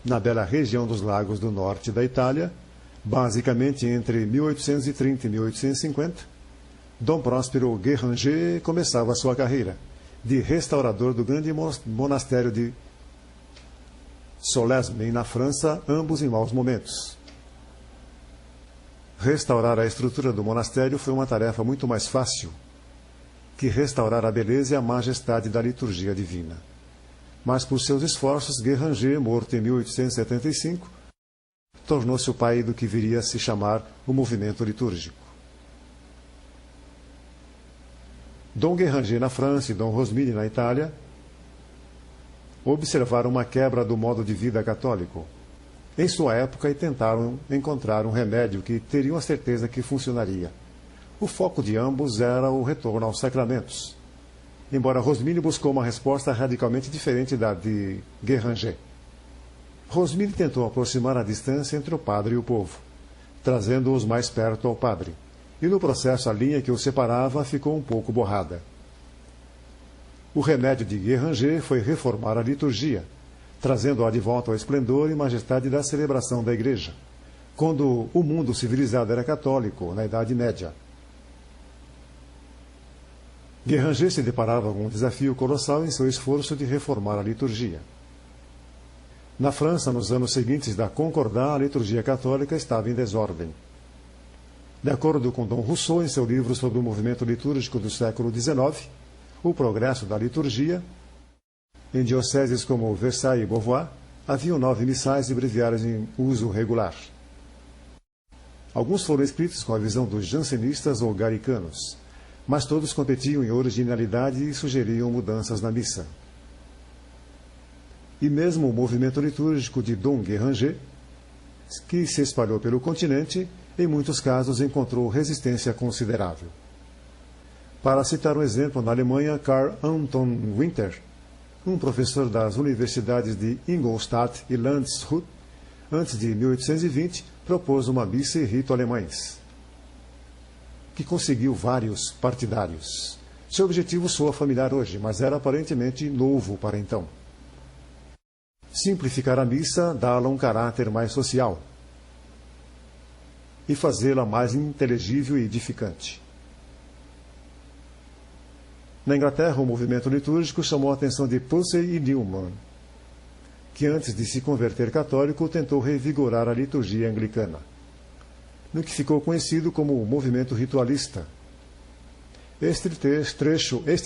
na bela região dos lagos do norte da Itália, basicamente entre 1830 e 1850, Dom Próspero Guéranger começava sua carreira de restaurador do grande monastério de Solesmes, na França, ambos em maus momentos. Restaurar a estrutura do monastério foi uma tarefa muito mais fácil que restaurar a beleza e a majestade da liturgia divina. Mas por seus esforços, Guéranger, morto em 1875, tornou-se o pai do que viria a se chamar o movimento litúrgico. Dom Guéranger na França e Dom Rosmini na Itália observaram uma quebra do modo de vida católico em sua época e tentaram encontrar um remédio que teriam a certeza que funcionaria. O foco de ambos era o retorno aos sacramentos, embora Rosmini buscou uma resposta radicalmente diferente da de Guéranger. Rosmini tentou aproximar a distância entre o padre e o povo, trazendo-os mais perto ao padre, e no processo a linha que os separava ficou um pouco borrada. O remédio de Guéranger foi reformar a liturgia, trazendo-a de volta ao esplendor e majestade da celebração da Igreja, quando o mundo civilizado era católico, na Idade Média. Guéranger se deparava com um desafio colossal em seu esforço de reformar a liturgia. Na França, nos anos seguintes da Concordá, a liturgia católica estava em desordem. De acordo com Dom Rousseau, em seu livro sobre o movimento litúrgico do século XIX, O Progresso da Liturgia, em dioceses como Versailles e Beauvoir, haviam 9 missais e breviários em uso regular. Alguns foram escritos com a visão dos jansenistas ou galicanos, mas todos competiam em originalidade e sugeriam mudanças na missa. E mesmo o movimento litúrgico de Dom Guéranger, que se espalhou pelo continente, em muitos casos encontrou resistência considerável. Para citar um exemplo, na Alemanha, Karl Anton Winter, um professor das universidades de Ingolstadt e Landshut, antes de 1820, propôs uma missa e rito alemães, que conseguiu vários partidários. Seu objetivo soa familiar hoje, mas era aparentemente novo para então. Simplificar a missa, dá-la um caráter mais social e fazê-la mais inteligível e edificante. Na Inglaterra, o movimento litúrgico chamou a atenção de Pusey e Newman, que antes de se converter católico tentou revigorar a liturgia anglicana, no que ficou conhecido como o movimento ritualista. Este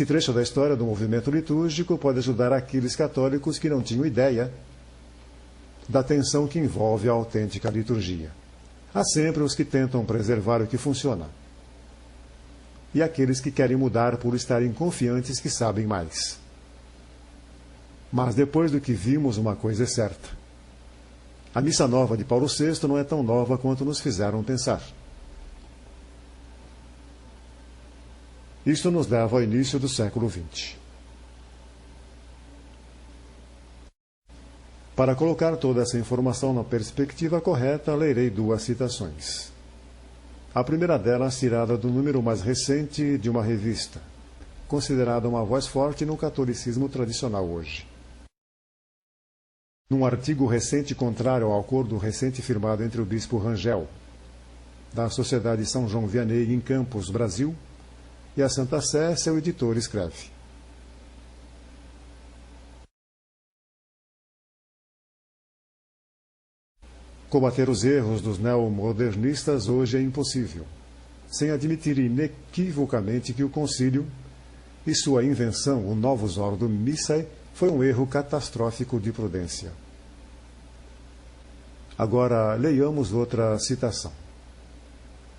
trecho da história do movimento litúrgico pode ajudar aqueles católicos que não tinham ideia da tensão que envolve a autêntica liturgia. Há sempre os que tentam preservar o que funciona. E aqueles que querem mudar por estarem confiantes que sabem mais. Mas depois do que vimos, uma coisa é certa. A missa nova de Paulo VI não é tão nova quanto nos fizeram pensar. Isto nos leva ao início do século XX. Para colocar toda essa informação na perspectiva correta, lerei duas citações. A primeira delas tirada do número mais recente de uma revista, considerada uma voz forte no catolicismo tradicional hoje. Num artigo recente contrário ao acordo recente firmado entre o bispo Rangel, da Sociedade São João Vianney em Campos, Brasil, e a Santa Sé, seu editor escreve: combater os erros dos neomodernistas hoje é impossível, sem admitir inequivocamente que o concílio e sua invenção, o Novus Ordo Missae, foi um erro catastrófico de prudência. Agora, leiamos outra citação.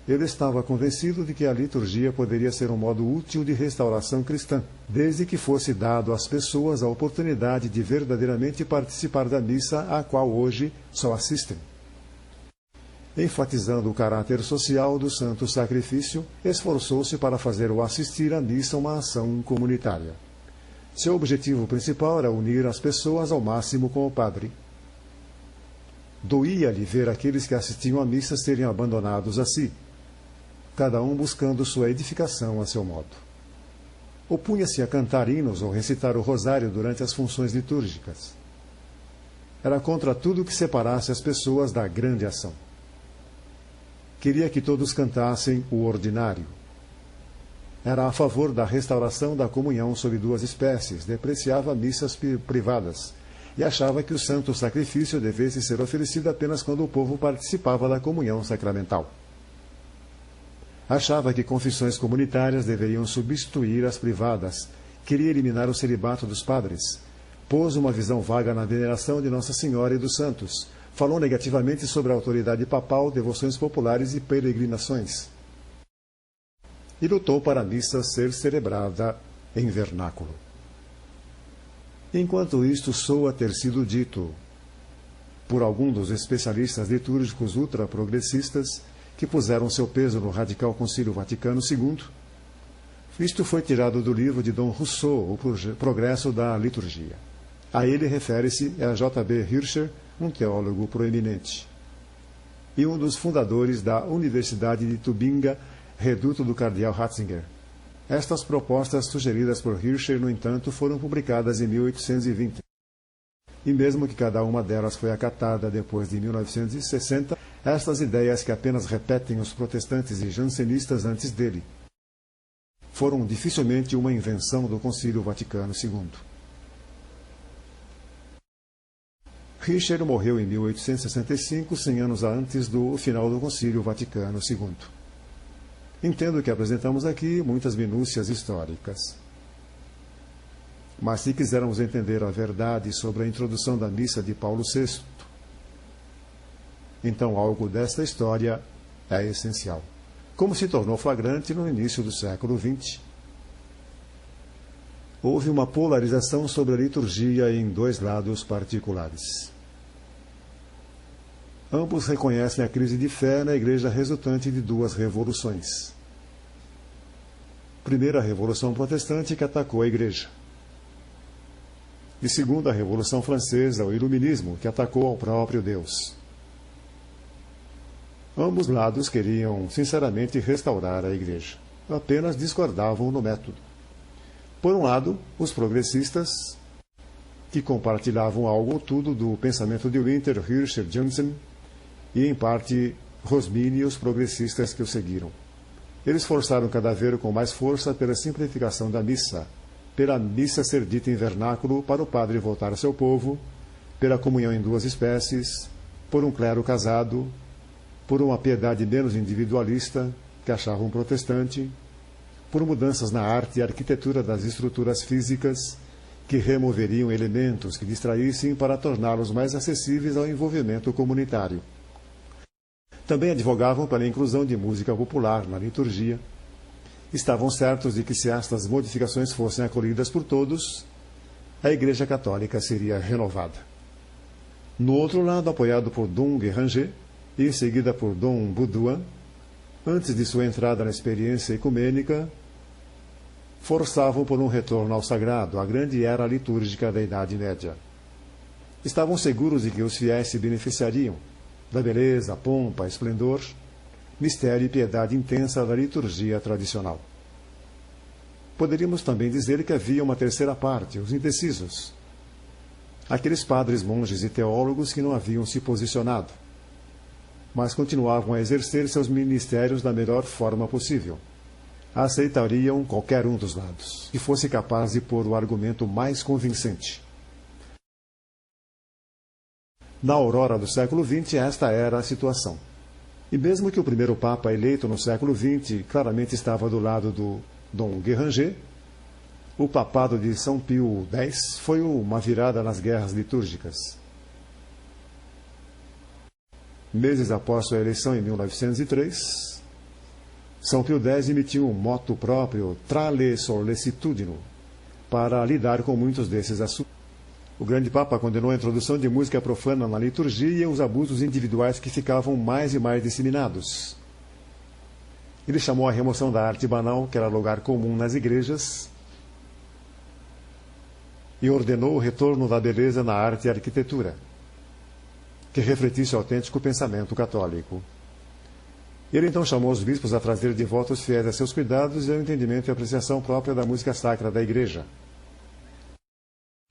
Ele estava convencido de que a liturgia poderia ser um modo útil de restauração cristã, desde que fosse dado às pessoas a oportunidade de verdadeiramente participar da missa à qual hoje só assistem. Enfatizando o caráter social do santo sacrifício, esforçou-se para fazer o assistir à missa uma ação comunitária. Seu objetivo principal era unir as pessoas ao máximo com o padre. Doía-lhe ver aqueles que assistiam à missa serem abandonados a si, cada um buscando sua edificação a seu modo. Opunha-se a cantar hinos ou recitar o rosário durante as funções litúrgicas. Era contra tudo que separasse as pessoas da grande ação. Queria que todos cantassem o ordinário. Era a favor da restauração da comunhão sob duas espécies, depreciava missas privadas e achava que o santo sacrifício devesse ser oferecido apenas quando o povo participava da comunhão sacramental. Achava que confissões comunitárias deveriam substituir as privadas, queria eliminar o celibato dos padres, pôs uma visão vaga na veneração de Nossa Senhora e dos santos, falou negativamente sobre a autoridade papal, devoções populares e peregrinações. E lutou para a missa ser celebrada em vernáculo. Enquanto isto soa ter sido dito por algum dos especialistas litúrgicos ultraprogressistas que puseram seu peso no radical Concílio Vaticano II, isto foi tirado do livro de Dom Rousseau, O Progresso da Liturgia. A ele refere-se a J.B. Hirscher, um teólogo proeminente, e um dos fundadores da Universidade de Tubinga, reduto do cardeal Ratzinger. Estas propostas sugeridas por Hirscher, no entanto, foram publicadas em 1820. E mesmo que cada uma delas foi acatada depois de 1960, estas ideias que apenas repetem os protestantes e jansenistas antes dele, foram dificilmente uma invenção do Concílio Vaticano II. Hirscher morreu em 1865, 100 anos antes do final do Concílio Vaticano II. Entendo que apresentamos aqui muitas minúcias históricas. Mas se quisermos entender a verdade sobre a introdução da missa de Paulo VI, então algo desta história é essencial, como se tornou flagrante no início do século XX. Houve uma polarização sobre a liturgia em dois lados particulares. Ambos reconhecem a crise de fé na Igreja resultante de duas revoluções. Primeira, a Revolução Protestante, que atacou a Igreja. E segunda, a Revolução Francesa, o Iluminismo, que atacou ao próprio Deus. Ambos lados queriam, sinceramente, restaurar a Igreja. Apenas discordavam no método. Por um lado, os progressistas, que compartilhavam algo ou tudo do pensamento de Winter, Hirscher, Jansen, e, em parte, Rosmini e os progressistas que o seguiram. Eles forçaram cada vez com mais força pela simplificação da missa, pela missa ser dita em vernáculo para o padre voltar ao seu povo, pela comunhão em duas espécies, por um clero casado, por uma piedade menos individualista, que achavam protestante, por mudanças na arte e arquitetura das estruturas físicas, que removeriam elementos que distraíssem para torná-los mais acessíveis ao envolvimento comunitário. Também advogavam pela inclusão de música popular na liturgia. Estavam certos de que, se estas modificações fossem acolhidas por todos, a Igreja Católica seria renovada. No outro lado, apoiado por Dom Guéranger e em seguida por Dom Baudouin, antes de sua entrada na experiência ecumênica, forçavam por um retorno ao sagrado, a grande era litúrgica da Idade Média. Estavam seguros de que os fiéis se beneficiariam da beleza, pompa, esplendor, mistério e piedade intensa da liturgia tradicional. Poderíamos também dizer que havia uma terceira parte, os indecisos. Aqueles padres, monges e teólogos que não haviam se posicionado, mas continuavam a exercer seus ministérios da melhor forma possível. Aceitariam qualquer um dos lados, que fosse capaz de pôr o argumento mais convincente. Na aurora do século XX, esta era a situação. E mesmo que o primeiro Papa eleito no século XX claramente estava do lado do Dom Guéranger, o papado de São Pio X foi uma virada nas guerras litúrgicas. Meses após sua eleição em 1903, São Pio X emitiu um motu próprio, Trale Sollecitudino, para lidar com muitos desses assuntos. O grande Papa condenou a introdução de música profana na liturgia e os abusos individuais que ficavam mais e mais disseminados. Ele chamou a remoção da arte banal, que era lugar comum nas igrejas, e ordenou o retorno da beleza na arte e arquitetura, que refletisse o autêntico pensamento católico. Ele então chamou os bispos a trazer de volta os fiéis a seus cuidados e ao entendimento e apreciação própria da música sacra da Igreja,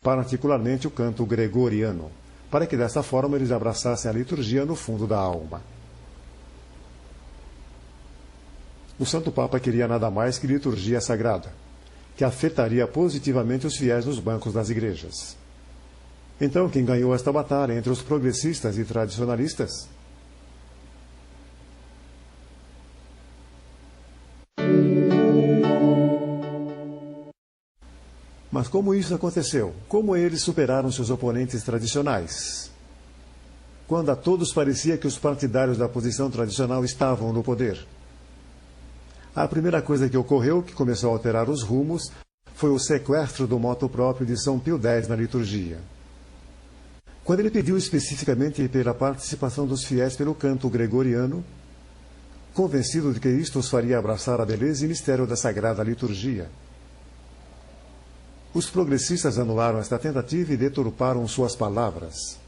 particularmente o canto gregoriano, para que desta forma eles abraçassem a liturgia no fundo da alma. O Santo Papa queria nada mais que liturgia sagrada, que afetaria positivamente os fiéis nos bancos das igrejas. Então, quem ganhou esta batalha entre os progressistas e tradicionalistas? Mas como isso aconteceu? Como eles superaram seus oponentes tradicionais? Quando a todos parecia que os partidários da posição tradicional estavam no poder. A primeira coisa que ocorreu, que começou a alterar os rumos, foi o sequestro do motu próprio de São Pio X na liturgia. Quando ele pediu especificamente pela participação dos fiéis pelo canto gregoriano, convencido de que isto os faria abraçar a beleza e mistério da sagrada liturgia. Os progressistas anularam esta tentativa e deturparam suas palavras,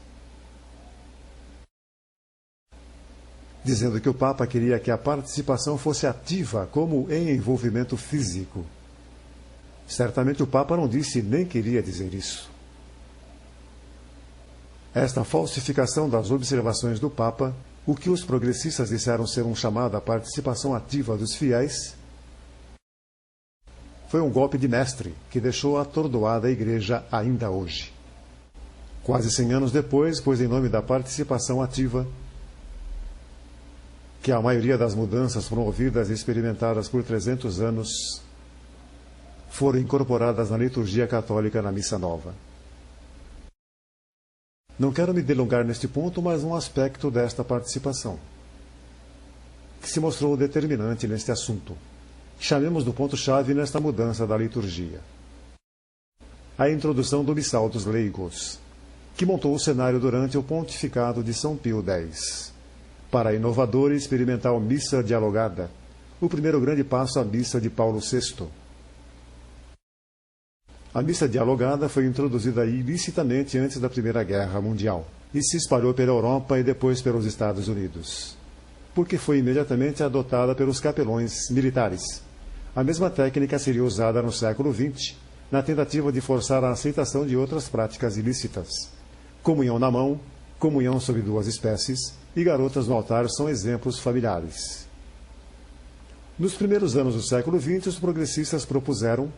dizendo que o Papa queria que a participação fosse ativa, como em envolvimento físico. Certamente o Papa não disse nem queria dizer isso. Esta falsificação das observações do Papa, o que os progressistas disseram ser um chamado à participação ativa dos fiéis, foi um golpe de mestre que deixou atordoada a Igreja ainda hoje. Quase 100 anos depois, pois em nome da participação ativa, que a maioria das mudanças promovidas e experimentadas por 300 anos foram incorporadas na liturgia católica na Missa Nova. Não quero me delongar neste ponto, mas um aspecto desta participação, que se mostrou determinante neste assunto. Chamemos do ponto-chave nesta mudança da liturgia. A introdução do Missal dos Leigos, que montou o cenário durante o pontificado de São Pio X, para a inovadora e experimental Missa Dialogada, o primeiro grande passo à Missa de Paulo VI. A Missa Dialogada foi introduzida ilicitamente antes da Primeira Guerra Mundial e se espalhou pela Europa e depois pelos Estados Unidos, porque foi imediatamente adotada pelos capelões militares. A mesma técnica seria usada no século XX, na tentativa de forçar a aceitação de outras práticas ilícitas. Comunhão na mão, comunhão sobre duas espécies e garotas no altar são exemplos familiares. Nos primeiros anos do século XX, os progressistas propuseram,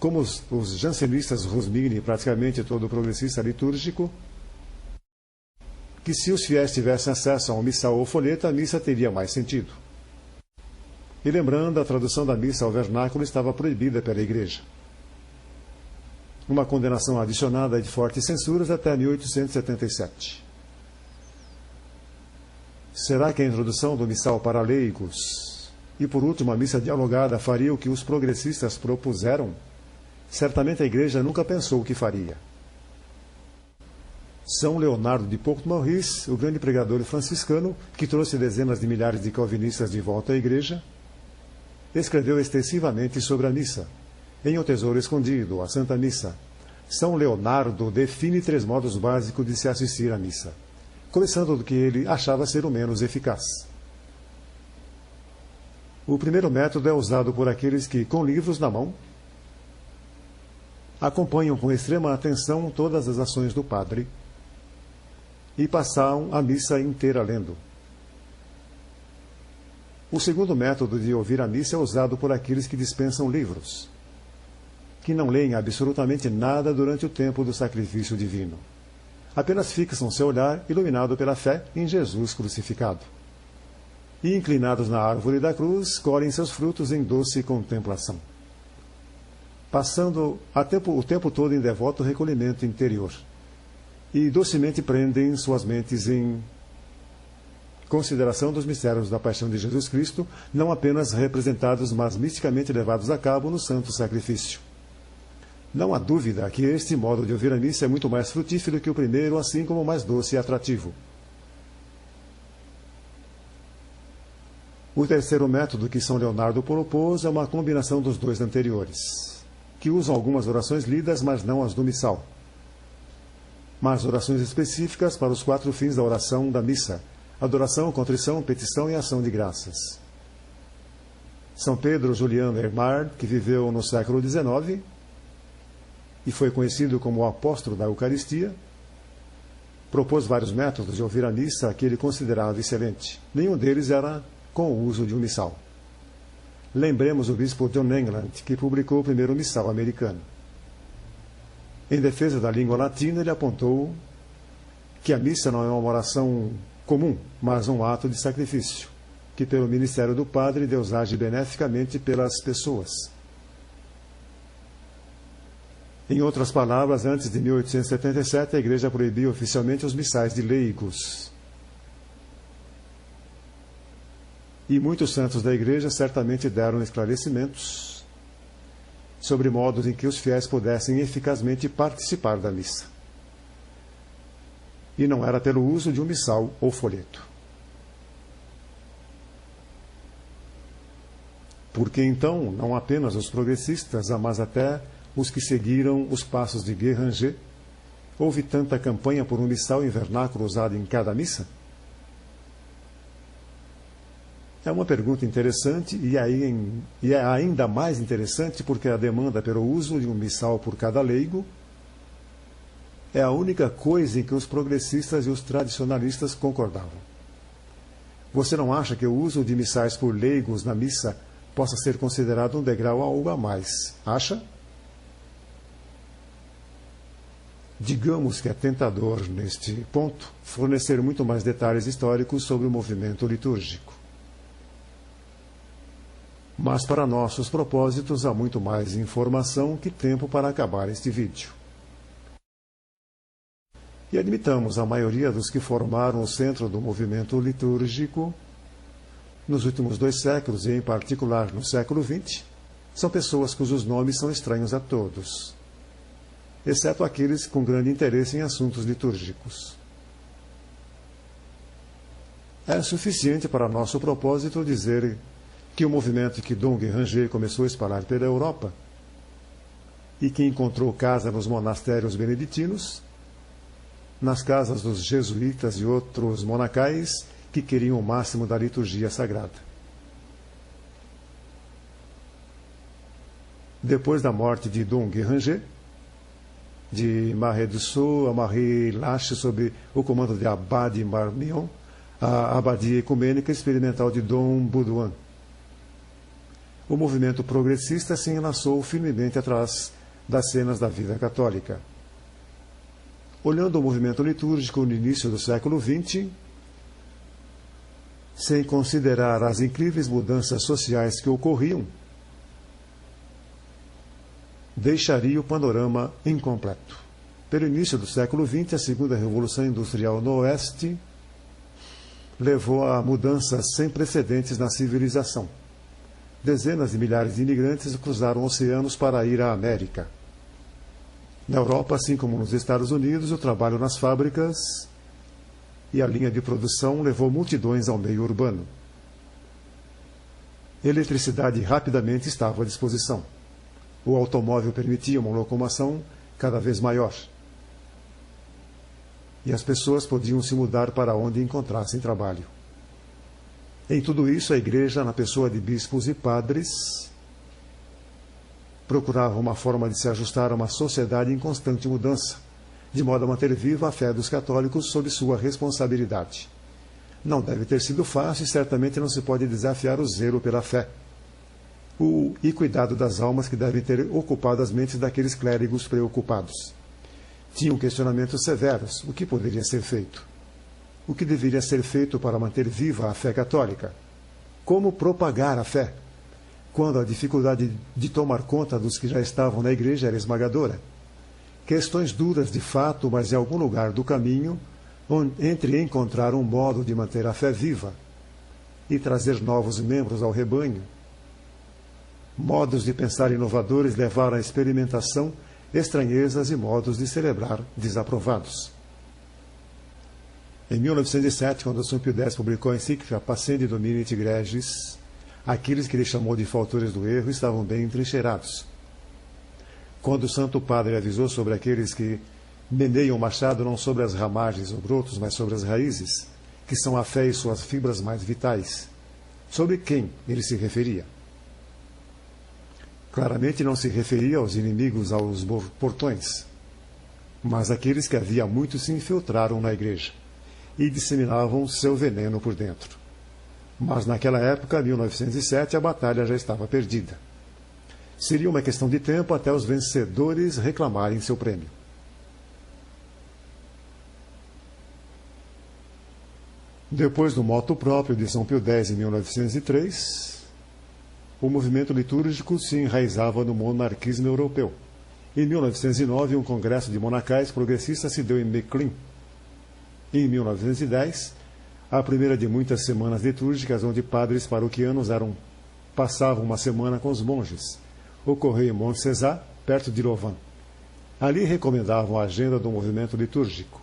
como os jansenistas Rosmini e praticamente todo progressista litúrgico, que se os fiéis tivessem acesso a um missal ou folheto, a missa teria mais sentido. E lembrando, a tradução da missa ao vernáculo estava proibida pela Igreja. Uma condenação adicionada de fortes censuras até 1877. Será que a introdução do missal para leigos e, por último, a missa dialogada faria o que os progressistas propuseram? Certamente a Igreja nunca pensou o que faria. São Leonardo de Port-Maurice, o grande pregador franciscano, que trouxe dezenas de milhares de calvinistas de volta à Igreja, escreveu extensivamente sobre a missa. Em O Tesouro Escondido, a Santa Missa, São Leonardo define 3 modos básicos de se assistir à missa, começando do que ele achava ser o menos eficaz. O primeiro método é usado por aqueles que, com livros na mão, acompanham com extrema atenção todas as ações do padre e passam a missa inteira lendo. O segundo método de ouvir a missa é usado por aqueles que dispensam livros, que não leem absolutamente nada durante o tempo do sacrifício divino. Apenas fixam seu olhar, iluminado pela fé em Jesus crucificado. E, inclinados na árvore da cruz, colhem seus frutos em doce contemplação, passando o tempo todo em devoto recolhimento interior, e docemente prendem suas mentes em consideração dos mistérios da paixão de Jesus Cristo, não apenas representados, mas misticamente levados a cabo no santo sacrifício. Não há dúvida que este modo de ouvir a missa é muito mais frutífero que o primeiro, assim como mais doce e atrativo. O terceiro método que São Leonardo propôs é uma combinação dos 2 anteriores, que usam algumas orações lidas, mas não as do missal, mas orações específicas para os 4 fins da oração da missa: adoração, contrição, petição e ação de graças. São Pedro Julian Ehrmar, que viveu no século XIX e foi conhecido como o apóstolo da Eucaristia, propôs vários métodos de ouvir a missa que ele considerava excelente. Nenhum deles era com o uso de um missal. Lembremos o bispo John England, que publicou o primeiro missal americano. Em defesa da língua latina, ele apontou que a missa não é uma oração comum, mas um ato de sacrifício, que pelo ministério do padre Deus age beneficamente pelas pessoas. Em outras palavras, antes de 1877, a Igreja proibia oficialmente os missais de leigos. E muitos santos da Igreja certamente deram esclarecimentos sobre modos em que os fiéis pudessem eficazmente participar da missa. E não era pelo uso de um missal ou folheto. Porque então, não apenas os progressistas, mas até os que seguiram os passos de Guéranger, houve tanta campanha por um missal em vernáculo usado em cada missa? É uma pergunta interessante e é ainda mais interessante porque a demanda pelo uso de um missal por cada leigo é a única coisa em que os progressistas e os tradicionalistas concordavam. Você não acha que o uso de missais por leigos na missa possa ser considerado um degrau algo a mais? Acha? Digamos que é tentador, neste ponto, fornecer muito mais detalhes históricos sobre o movimento litúrgico. Mas para nossos propósitos há muito mais informação que tempo para acabar este vídeo. E admitamos a maioria dos que formaram o centro do movimento litúrgico nos últimos 2 séculos, e em particular no século XX, são pessoas cujos nomes são estranhos a todos, exceto aqueles com grande interesse em assuntos litúrgicos. É suficiente para nosso propósito dizer que o movimento que Dom Guéranger começou a espalhar pela Europa e que encontrou casa nos monastérios beneditinos, nas casas dos jesuítas e outros monacais que queriam o máximo da liturgia sagrada. Depois da morte de Dom Guéranger, de Marie Dussault a Marie Lache, sob o comando de Abade Marmion, a abadia ecumênica experimental de Dom Baudouin, o movimento progressista se enlaçou firmemente atrás das cenas da vida católica. Olhando o movimento litúrgico no início do século XX, sem considerar as incríveis mudanças sociais que ocorriam, deixaria o panorama incompleto. Pelo início do século XX, a segunda revolução industrial no Oeste levou a mudanças sem precedentes na civilização. Dezenas de milhares de imigrantes cruzaram oceanos para ir à América. Na Europa, assim como nos Estados Unidos, o trabalho nas fábricas e a linha de produção levou multidões ao meio urbano. Eletricidade rapidamente estava à disposição. O automóvel permitia uma locomoção cada vez maior. E as pessoas podiam se mudar para onde encontrassem trabalho. Em tudo isso, a igreja, na pessoa de bispos e padres, procurava uma forma de se ajustar a uma sociedade em constante mudança, de modo a manter viva a fé dos católicos sob sua responsabilidade. Não deve ter sido fácil e certamente não se pode desafiar o zelo pela fé. E cuidado das almas que devem ter ocupado as mentes daqueles clérigos preocupados. Tinham questionamentos severos. O que poderia ser feito? O que deveria ser feito para manter viva a fé católica? Como propagar a fé? Quando a dificuldade de tomar conta dos que já estavam na igreja era esmagadora. Questões duras de fato, mas em algum lugar do caminho, entre encontrar um modo de manter a fé viva e trazer novos membros ao rebanho. Modos de pensar inovadores levaram à experimentação, estranhezas e modos de celebrar desaprovados. Em 1907, quando São Pio X publicou a encíclica Pascendi Domini et Gregis, aqueles que ele chamou de faltores do erro estavam bem entrincheirados. Quando o Santo Padre avisou sobre aqueles que meneiam o machado não sobre as ramagens ou brotos, mas sobre as raízes, que são a fé e suas fibras mais vitais, sobre quem ele se referia? Claramente não se referia aos inimigos aos portões, mas àqueles que havia muito se infiltraram na igreja e disseminavam seu veneno por dentro. Mas naquela época, 1907, a batalha já estava perdida. Seria uma questão de tempo até os vencedores reclamarem seu prêmio. Depois do motu próprio de São Pio X em 1903, o movimento litúrgico se enraizava no monarquismo europeu. Em 1909, um congresso de monacais progressistas se deu em Mechlin. Em 1910, a primeira de muitas semanas litúrgicas onde padres paroquianos passavam uma semana com os monges, ocorreu em Montcésar, perto de Louvain. Ali recomendavam a agenda do movimento litúrgico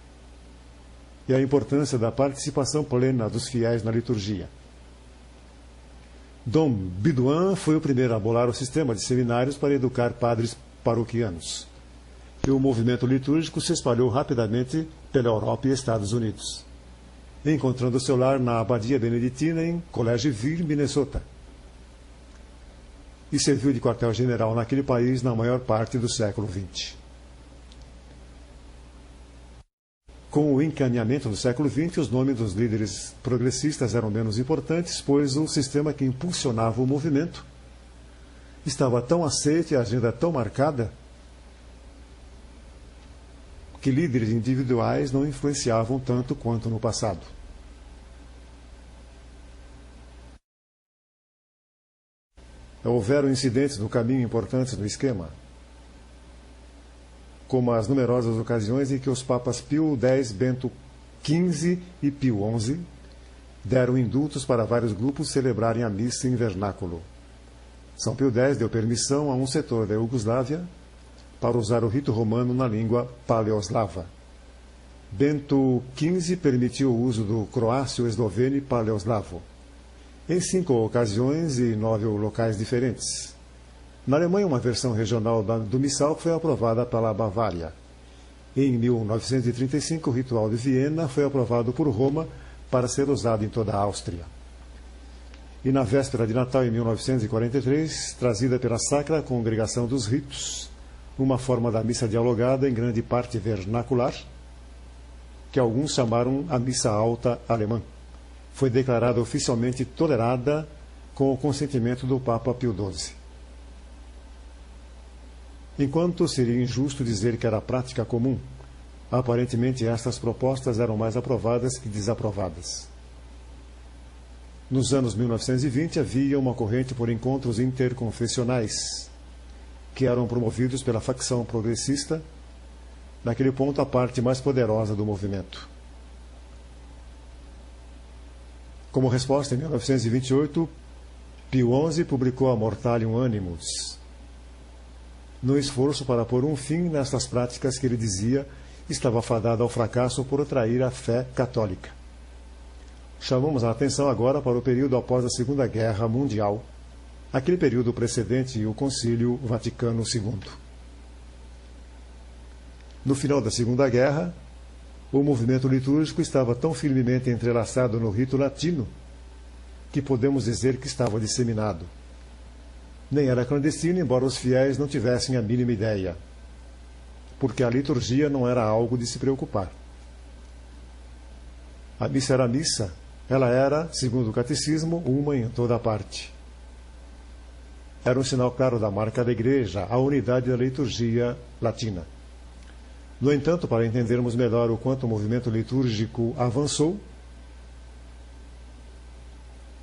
e a importância da participação plena dos fiéis na liturgia. Dom Bidouin foi o primeiro a bolar o sistema de seminários para educar padres paroquianos. E o movimento litúrgico se espalhou rapidamente pela Europa e Estados Unidos, encontrando seu lar na Abadia Beneditina em Collegeville, Minnesota, e serviu de quartel-general naquele país na maior parte do século XX. Com o encaminhamento do século XX, os nomes dos líderes progressistas eram menos importantes, pois o sistema que impulsionava o movimento estava tão aceito e a agenda tão marcada que líderes individuais não influenciavam tanto quanto no passado. Houveram incidentes no caminho importantes no esquema, como as numerosas ocasiões em que os papas Pio X, Bento XV e Pio XI deram indultos para vários grupos celebrarem a missa em vernáculo. São Pio X deu permissão a um setor da Iugoslávia para usar o rito romano na língua paleoslava. Bento XV permitiu o uso do croácio esloveno paleoslavo, em 5 ocasiões e 9 locais diferentes. Na Alemanha, uma versão regional do missal foi aprovada pela Bavária. Em 1935, o ritual de Viena foi aprovado por Roma para ser usado em toda a Áustria. E na véspera de Natal, em 1943, trazida pela Sacra Congregação dos Ritos, uma forma da missa dialogada, em grande parte vernacular, que alguns chamaram a missa alta alemã, foi declarada oficialmente tolerada com o consentimento do Papa Pio XII. Enquanto seria injusto dizer que era prática comum, aparentemente estas propostas eram mais aprovadas que desaprovadas. Nos anos 1920 havia uma corrente por encontros interconfessionais, que eram promovidos pela facção progressista, naquele ponto a parte mais poderosa do movimento. Como resposta, em 1928, Pio XI publicou a Mortalium Animus, no esforço para pôr um fim nestas práticas que ele dizia estava fadada ao fracasso por trair a fé católica. Chamamos a atenção agora para o período após a Segunda Guerra Mundial, aquele período precedente o Concílio Vaticano II. No final da Segunda Guerra, o movimento litúrgico estava tão firmemente entrelaçado no rito latino que podemos dizer que estava disseminado. Nem era clandestino, embora os fiéis não tivessem a mínima ideia, porque a liturgia não era algo de se preocupar. A missa era missa, ela era, segundo o catecismo, uma em toda parte. Era um sinal claro da marca da Igreja, a unidade da liturgia latina. No entanto, para entendermos melhor o quanto o movimento litúrgico avançou,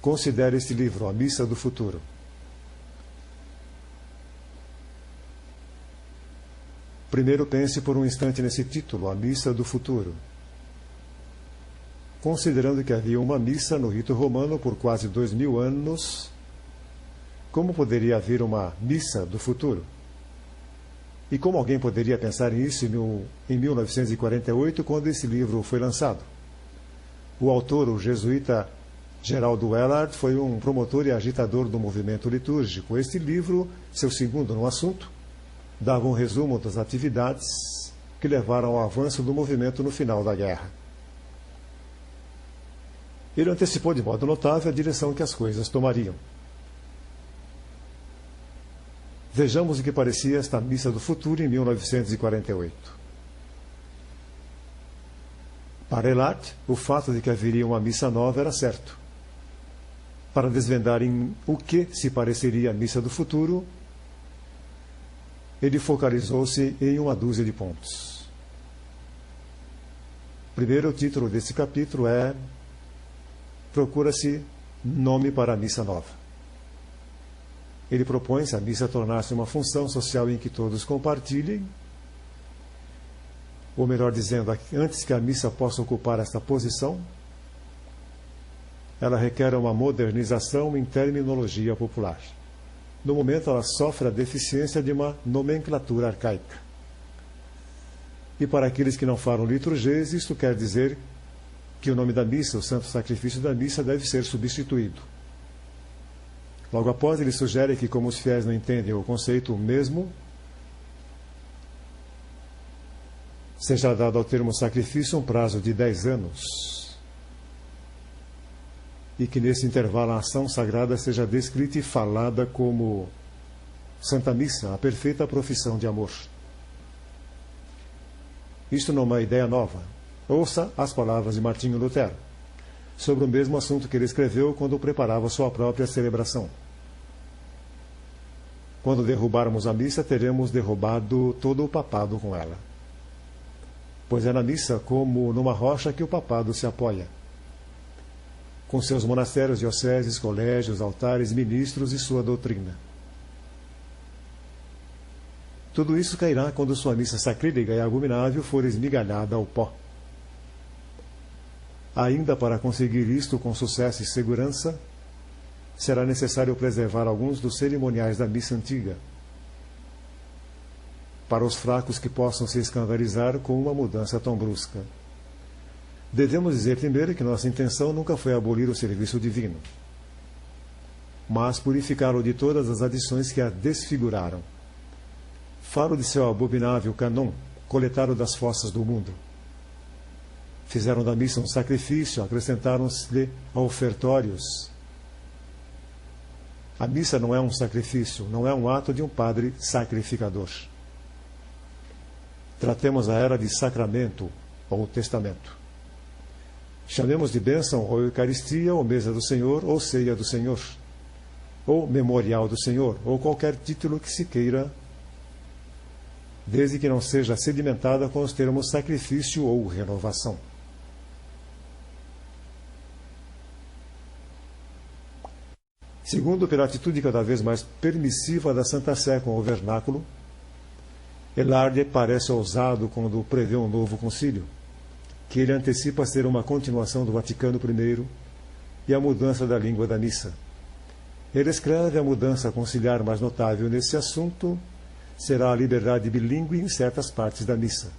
considere este livro, A Missa do Futuro. Primeiro pense por um instante nesse título, A Missa do Futuro. Considerando que havia uma missa no rito romano por quase 2000 anos, como poderia haver uma missa do futuro? E como alguém poderia pensar nisso em 1948, quando esse livro foi lançado? O autor, o jesuíta Geraldo Wellard, foi um promotor e agitador do movimento litúrgico. Este livro, seu segundo no assunto, dava um resumo das atividades que levaram ao avanço do movimento no final da guerra. Ele antecipou de modo notável a direção que as coisas tomariam. Vejamos o que parecia esta missa do futuro em 1948. Para Elard, o fato de que haveria uma missa nova era certo. Para desvendar em o que se pareceria a missa do futuro, ele focalizou-se em uma dúzia de pontos. Primeiro, o título desse capítulo é Procura-se nome para a missa nova. Ele propõe-se a missa tornar-se uma função social em que todos compartilhem, ou melhor dizendo, antes que a missa possa ocupar esta posição, ela requer uma modernização em terminologia popular. No momento, ela sofre a deficiência de uma nomenclatura arcaica. E para aqueles que não falam liturgês, isto quer dizer que o nome da missa, o santo sacrifício da missa, deve ser substituído. Logo após, ele sugere que, como os fiéis não entendem o conceito mesmo, seja dado ao termo sacrifício um prazo de 10 anos, e que nesse intervalo a ação sagrada seja descrita e falada como Santa Missa, a perfeita profissão de amor. Isto não é uma ideia nova. Ouça as palavras de Martinho Lutero, sobre o mesmo assunto que ele escreveu quando preparava sua própria celebração. Quando derrubarmos a missa, teremos derrubado todo o papado com ela. Pois é na missa como numa rocha que o papado se apoia, com seus monastérios, dioceses, colégios, altares, ministros e sua doutrina. Tudo isso cairá quando sua missa sacrílega e abominável for esmigalhada ao pó. Ainda para conseguir isto com sucesso e segurança, será necessário preservar alguns dos cerimoniais da missa antiga, para os fracos que possam se escandalizar com uma mudança tão brusca. Devemos dizer primeiro que nossa intenção nunca foi abolir o serviço divino, mas purificá-lo de todas as adições que a desfiguraram. Falo de seu abominável canon, coletado das fossas do mundo. Fizeram da missa um sacrifício, acrescentaram-se ofertórios. A missa não é um sacrifício, não é um ato de um padre sacrificador. Tratemos a era de sacramento ou testamento. Chamemos de bênção ou Eucaristia, ou mesa do Senhor, ou ceia do Senhor, ou memorial do Senhor, ou qualquer título que se queira, desde que não seja sedimentada com os termos sacrifício ou renovação. Segundo, pela atitude cada vez mais permissiva da Santa Sé com o vernáculo, Elard parece ousado quando prevê um novo concílio, que ele antecipa ser uma continuação do Vaticano I, e a mudança da língua da missa. Ele escreve: a mudança conciliar mais notável nesse assunto será a liberdade bilíngue em certas partes da missa.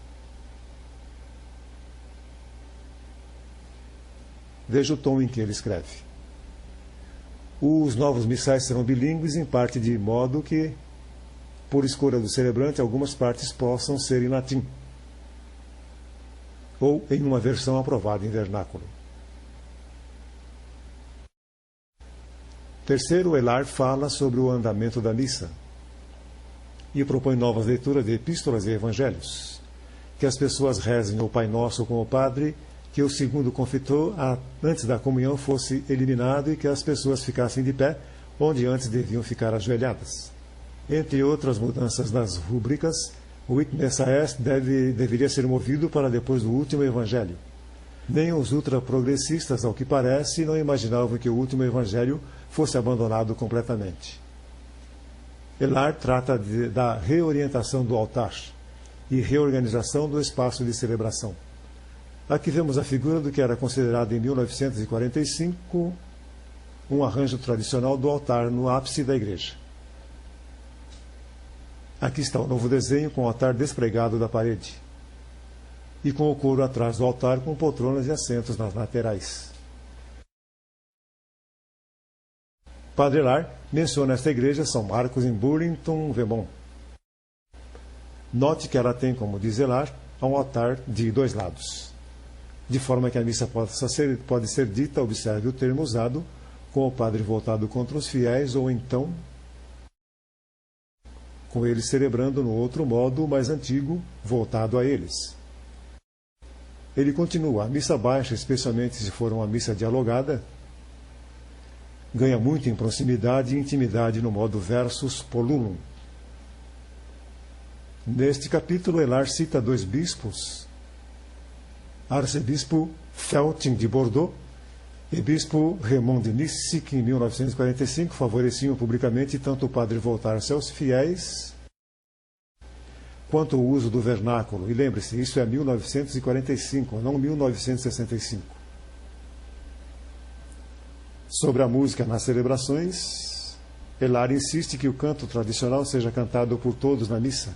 Veja o tom em que ele escreve. Os novos missais serão bilíngues, em parte de modo que, por escolha do celebrante, algumas partes possam ser em latim, ou em uma versão aprovada em vernáculo. Terceiro, Elard fala sobre o andamento da missa e propõe novas leituras de epístolas e evangelhos, que as pessoas rezem o Pai Nosso com o Padre, que o segundo confitor, antes da comunhão, fosse eliminado e que as pessoas ficassem de pé, onde antes deviam ficar ajoelhadas. Entre outras mudanças nas rúbricas, o Hic Missa Est deveria ser movido para depois do último evangelho. Nem os ultraprogressistas, ao que parece, não imaginavam que o último evangelho fosse abandonado completamente. Elard trata da reorientação do altar e reorganização do espaço de celebração. Aqui vemos a figura do que era considerado em 1945 um arranjo tradicional do altar no ápice da igreja. Aqui está o novo desenho com o altar despregado da parede e com o coro atrás do altar com poltronas e assentos nas laterais. Padre Elard menciona esta igreja São Marcos em Burlington, Vermont. Note que ela tem, como diz Elard, um altar de 2 lados, de forma que a missa pode ser dita, observe o termo usado, com o padre voltado contra os fiéis, ou então com eles celebrando no outro modo mais antigo, voltado a eles. Ele continua: a missa baixa, especialmente se for uma missa dialogada, ganha muito em proximidade e intimidade no modo versus polulum. Neste capítulo, Elard cita 2 bispos, arcebispo Feltin de Bordeaux e bispo Raymond de Nice, que em 1945 favoreciam publicamente tanto o padre voltar-se aos fiéis quanto o uso do vernáculo. E lembre-se, isso é 1945, não 1965. Sobre a música nas celebrações, Elard insiste que o canto tradicional seja cantado por todos na missa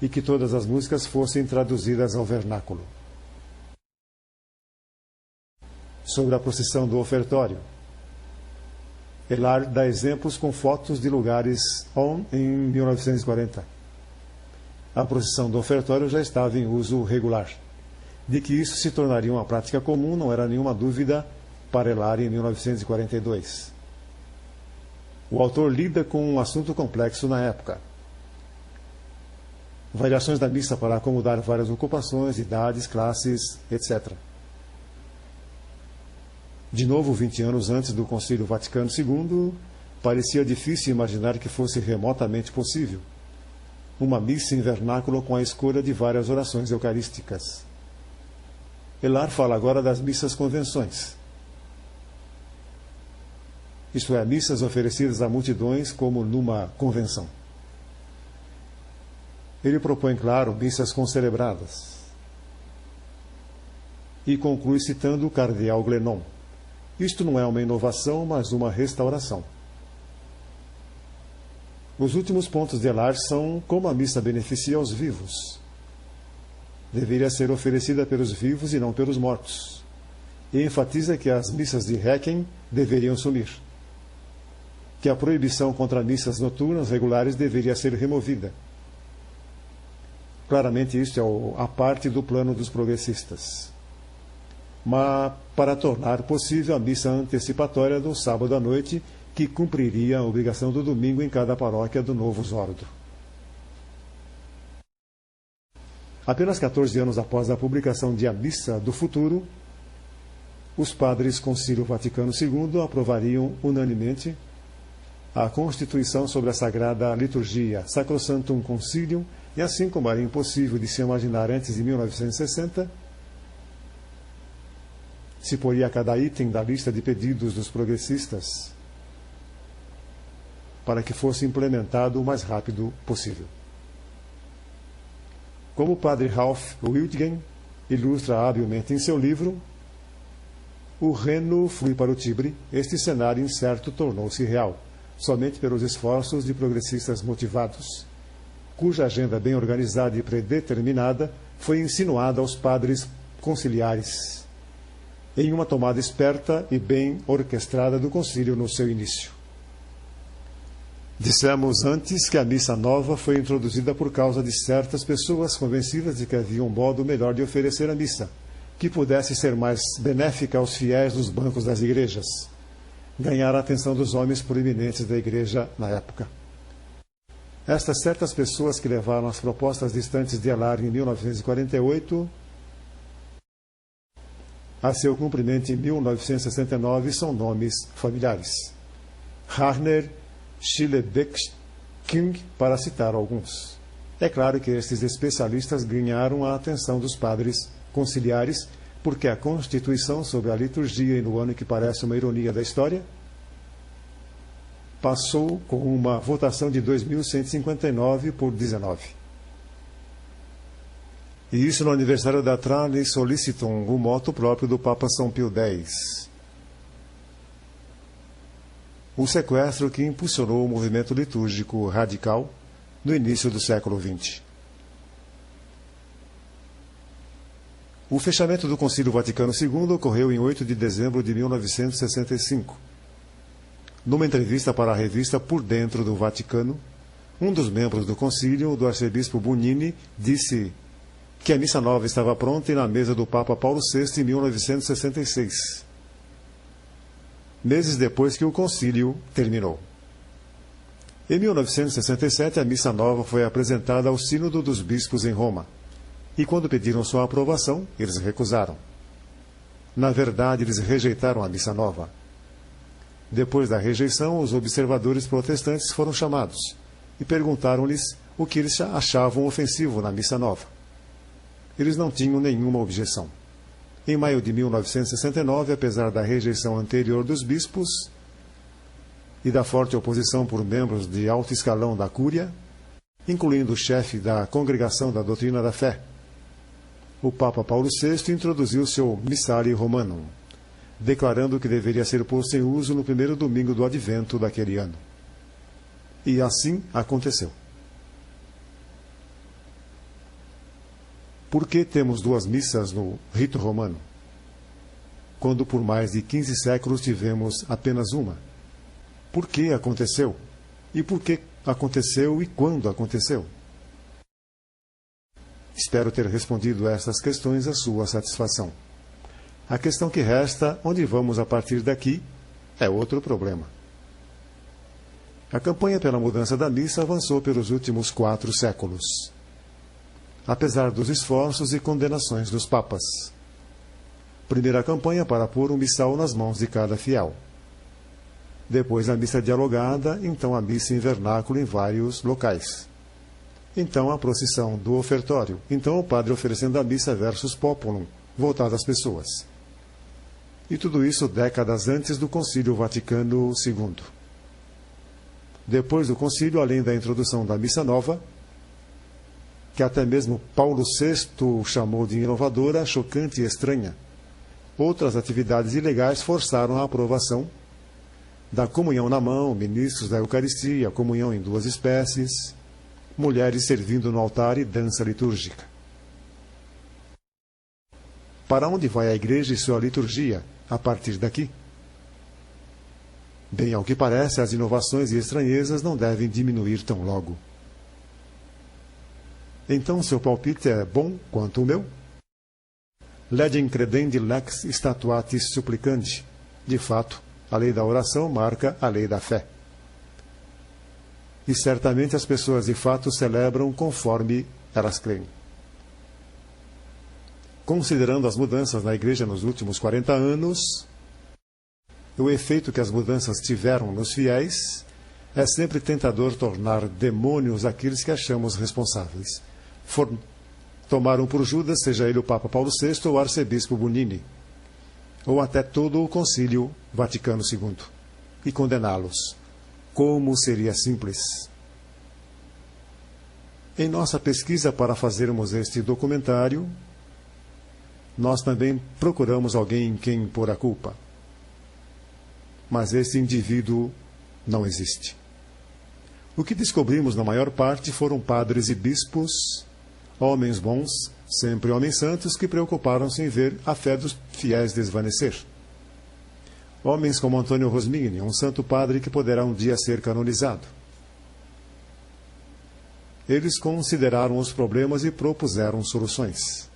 e que todas as músicas fossem traduzidas ao vernáculo. Sobre a procissão do ofertório, Elard dá exemplos com fotos de lugares em 1940. A procissão do ofertório já estava em uso regular. De que isso se tornaria uma prática comum não era nenhuma dúvida para Elard em 1942. O autor lida com um assunto complexo na época. Variações da missa para acomodar várias ocupações, idades, classes, etc. De novo, 20 anos antes do Concílio Vaticano II, parecia difícil imaginar que fosse remotamente possível uma missa em vernáculo com a escolha de várias orações eucarísticas. Elard fala agora das missas convenções. Isto é, missas oferecidas a multidões como numa convenção. Ele propõe, claro, missas concelebradas. E conclui citando o cardeal Glenon. Isto não é uma inovação, mas uma restauração. Os últimos pontos de Elard são como a missa beneficia os vivos. Deveria ser oferecida pelos vivos e não pelos mortos. E enfatiza que as missas de Requiem deveriam sumir. Que a proibição contra missas noturnas regulares deveria ser removida. Claramente isto é a parte do plano dos progressistas. Mas para tornar possível a missa antecipatória do sábado à noite, que cumpriria a obrigação do domingo em cada paróquia do novo Zórdro. Apenas 14 anos após a publicação de A Missa do Futuro, os padres Concílio Vaticano II aprovariam unanimemente a Constituição sobre a Sagrada Liturgia, Sacrosanctum Concilium, e assim como era impossível de se imaginar antes de 1960, se poria a cada item da lista de pedidos dos progressistas para que fosse implementado o mais rápido possível. Como o padre Ralph Wiltgen ilustra habilmente em seu livro, o Reno flui para o Tibre, este cenário incerto tornou-se real, somente pelos esforços de progressistas motivados, cuja agenda bem organizada e predeterminada foi insinuada aos padres conciliares, em uma tomada esperta e bem orquestrada do concílio no seu início. Dissemos antes que a missa nova foi introduzida por causa de certas pessoas convencidas de que havia um modo melhor de oferecer a missa, que pudesse ser mais benéfica aos fiéis dos bancos das igrejas, ganhar a atenção dos homens proeminentes da igreja na época. Estas certas pessoas que levaram as propostas distantes de Elar em 1948 a seu cumprimento em 1969 são nomes familiares. Harner, Schillebeck-King, para citar alguns. É claro que estes especialistas ganharam a atenção dos padres conciliares, porque a Constituição sobre a liturgia, e no ano que parece uma ironia da história, passou com uma votação de 2.159 por 19. E isso no aniversário da Trali Solicitum, o moto próprio do Papa São Pio X. O sequestro que impulsionou o movimento litúrgico radical no início do século XX. O fechamento do Concílio Vaticano II ocorreu em 8 de dezembro de 1965. Numa entrevista para a revista Por Dentro do Vaticano, um dos membros do concílio, o arcebispo Bonini, disse que a missa nova estava pronta e na mesa do Papa Paulo VI em 1966, meses depois que o concílio terminou. Em 1967, a missa nova foi apresentada ao Sínodo dos Bispos em Roma, e quando pediram sua aprovação, eles recusaram. Na verdade, eles rejeitaram a missa nova. Depois da rejeição, os observadores protestantes foram chamados e perguntaram-lhes o que eles achavam ofensivo na missa nova. Eles não tinham nenhuma objeção. Em maio de 1969, apesar da rejeição anterior dos bispos e da forte oposição por membros de alto escalão da Cúria, incluindo o chefe da Congregação da Doutrina da Fé, o Papa Paulo VI introduziu seu Missale Romanum, declarando que deveria ser posto em uso no primeiro domingo do Advento daquele ano. E assim aconteceu. Por que temos duas missas no rito romano, quando por mais de 15 séculos tivemos apenas uma? Por que aconteceu? E por que aconteceu e quando aconteceu? Espero ter respondido a estas questões à sua satisfação. A questão que resta, onde vamos a partir daqui, é outro problema. A campanha pela mudança da missa avançou pelos últimos 4 séculos, apesar dos esforços e condenações dos papas. Primeira campanha para pôr um missal nas mãos de cada fiel. Depois a missa dialogada, então a missa em vernáculo em vários locais. Então a procissão do ofertório, então o padre oferecendo a missa versus populum, voltada às pessoas. E tudo isso décadas antes do Concílio Vaticano II. Depois do concílio, além da introdução da missa nova, que até mesmo Paulo VI chamou de inovadora, chocante e estranha, outras atividades ilegais forçaram a aprovação da comunhão na mão, ministros da Eucaristia, comunhão em 2 espécies, mulheres servindo no altar e dança litúrgica. Para onde vai a igreja e sua liturgia a partir daqui? Bem, ao que parece, as inovações e estranhezas não devem diminuir tão logo. Então, seu palpite é bom quanto o meu? Legem credendi lex statuatis supplicandi. De fato, a lei da oração marca a lei da fé. E certamente as pessoas de fato celebram conforme elas creem. Considerando as mudanças na igreja nos últimos 40 anos, o efeito que as mudanças tiveram nos fiéis, é sempre tentador tornar demônios aqueles que achamos responsáveis. Tomaram por Judas, seja ele o Papa Paulo VI ou o arcebispo Bonini, ou até todo o Concílio Vaticano II, e condená-los. Como seria simples? Em nossa pesquisa para fazermos este documentário, nós também procuramos alguém em quem pôr a culpa. Mas esse indivíduo não existe. O que descobrimos na maior parte foram padres e bispos, homens bons, sempre homens santos, que preocuparam-se em ver a fé dos fiéis desvanecer. Homens como Antônio Rosmini, um santo padre que poderá um dia ser canonizado. Eles consideraram os problemas e propuseram soluções.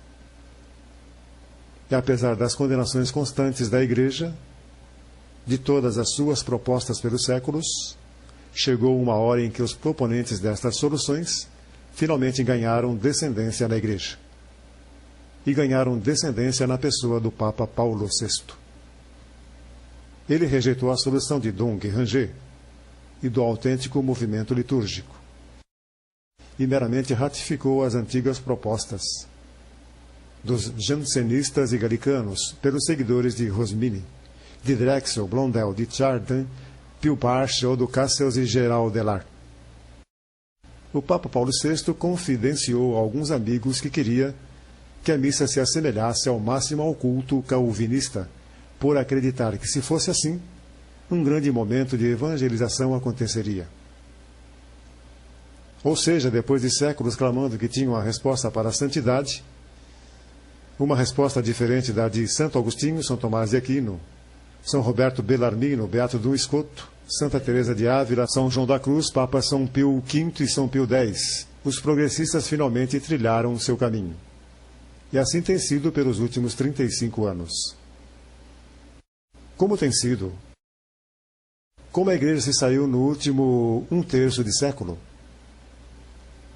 E apesar das condenações constantes da Igreja, de todas as suas propostas pelos séculos, chegou uma hora em que os proponentes destas soluções finalmente ganharam descendência na Igreja. E ganharam descendência na pessoa do Papa Paulo VI. Ele rejeitou a solução de Dom Guéranger e do autêntico movimento litúrgico, e meramente ratificou as antigas propostas dos jansenistas e galicanos pelos seguidores de Rosmini, de Drexel, Blondel, de Chardin, Pilpach ou do Cassels e Gerald Delart. O Papa Paulo VI confidenciou a alguns amigos que queria que a missa se assemelhasse ao máximo ao culto calvinista, por acreditar que, se fosse assim, um grande momento de evangelização aconteceria. Ou seja, depois de séculos clamando que tinham a resposta para a santidade, uma resposta diferente da de Santo Agostinho, São Tomás de Aquino, São Roberto Bellarmino, Beato Dom Escoto, Santa Teresa de Ávila, São João da Cruz, Papa São Pio V e São Pio X, os progressistas finalmente trilharam o seu caminho. E assim tem sido pelos últimos 35 anos. Como tem sido? Como a Igreja se saiu no último 1/3 de século?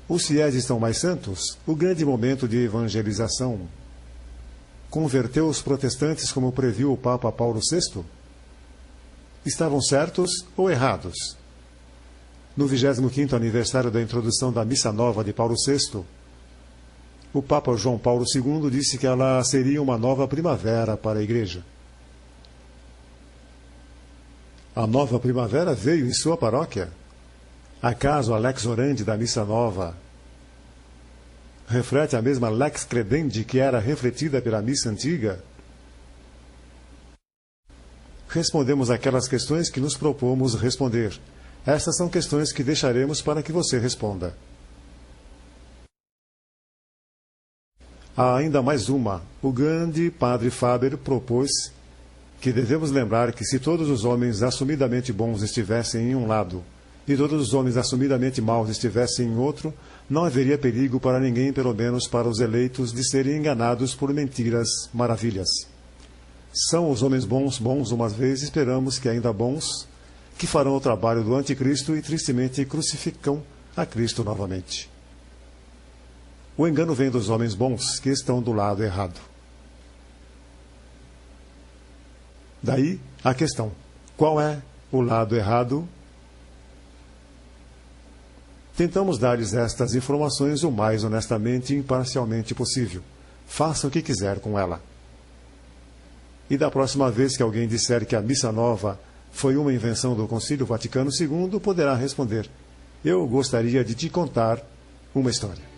Os fiéis estão mais santos? O grande momento de evangelização converteu os protestantes como previu o Papa Paulo VI? Estavam certos ou errados? No 25º aniversário da introdução da Missa Nova de Paulo VI, o Papa João Paulo II disse que ela seria uma nova primavera para a Igreja. A nova primavera veio em sua paróquia? Acaso a lex orandi da Missa Nova reflete a mesma lex credendi que era refletida pela Missa Antiga? Respondemos aquelas questões que nos propomos responder. Estas são questões que deixaremos para que você responda. Há ainda mais uma. O grande padre Faber propôs que devemos lembrar que se todos os homens assumidamente bons estivessem em um lado e todos os homens assumidamente maus estivessem em outro, não haveria perigo para ninguém, pelo menos para os eleitos, de serem enganados por mentiras maravilhas. São os homens bons uma vez, esperamos que ainda bons, que farão o trabalho do anticristo e tristemente crucificam a Cristo novamente. O engano vem dos homens bons que estão do lado errado. Daí a questão: qual é o lado errado? Tentamos dar-lhes estas informações o mais honestamente e imparcialmente possível. Faça o que quiser com ela. E da próxima vez que alguém disser que a Missa Nova foi uma invenção do Concílio Vaticano II, poderá responder: eu gostaria de te contar uma história.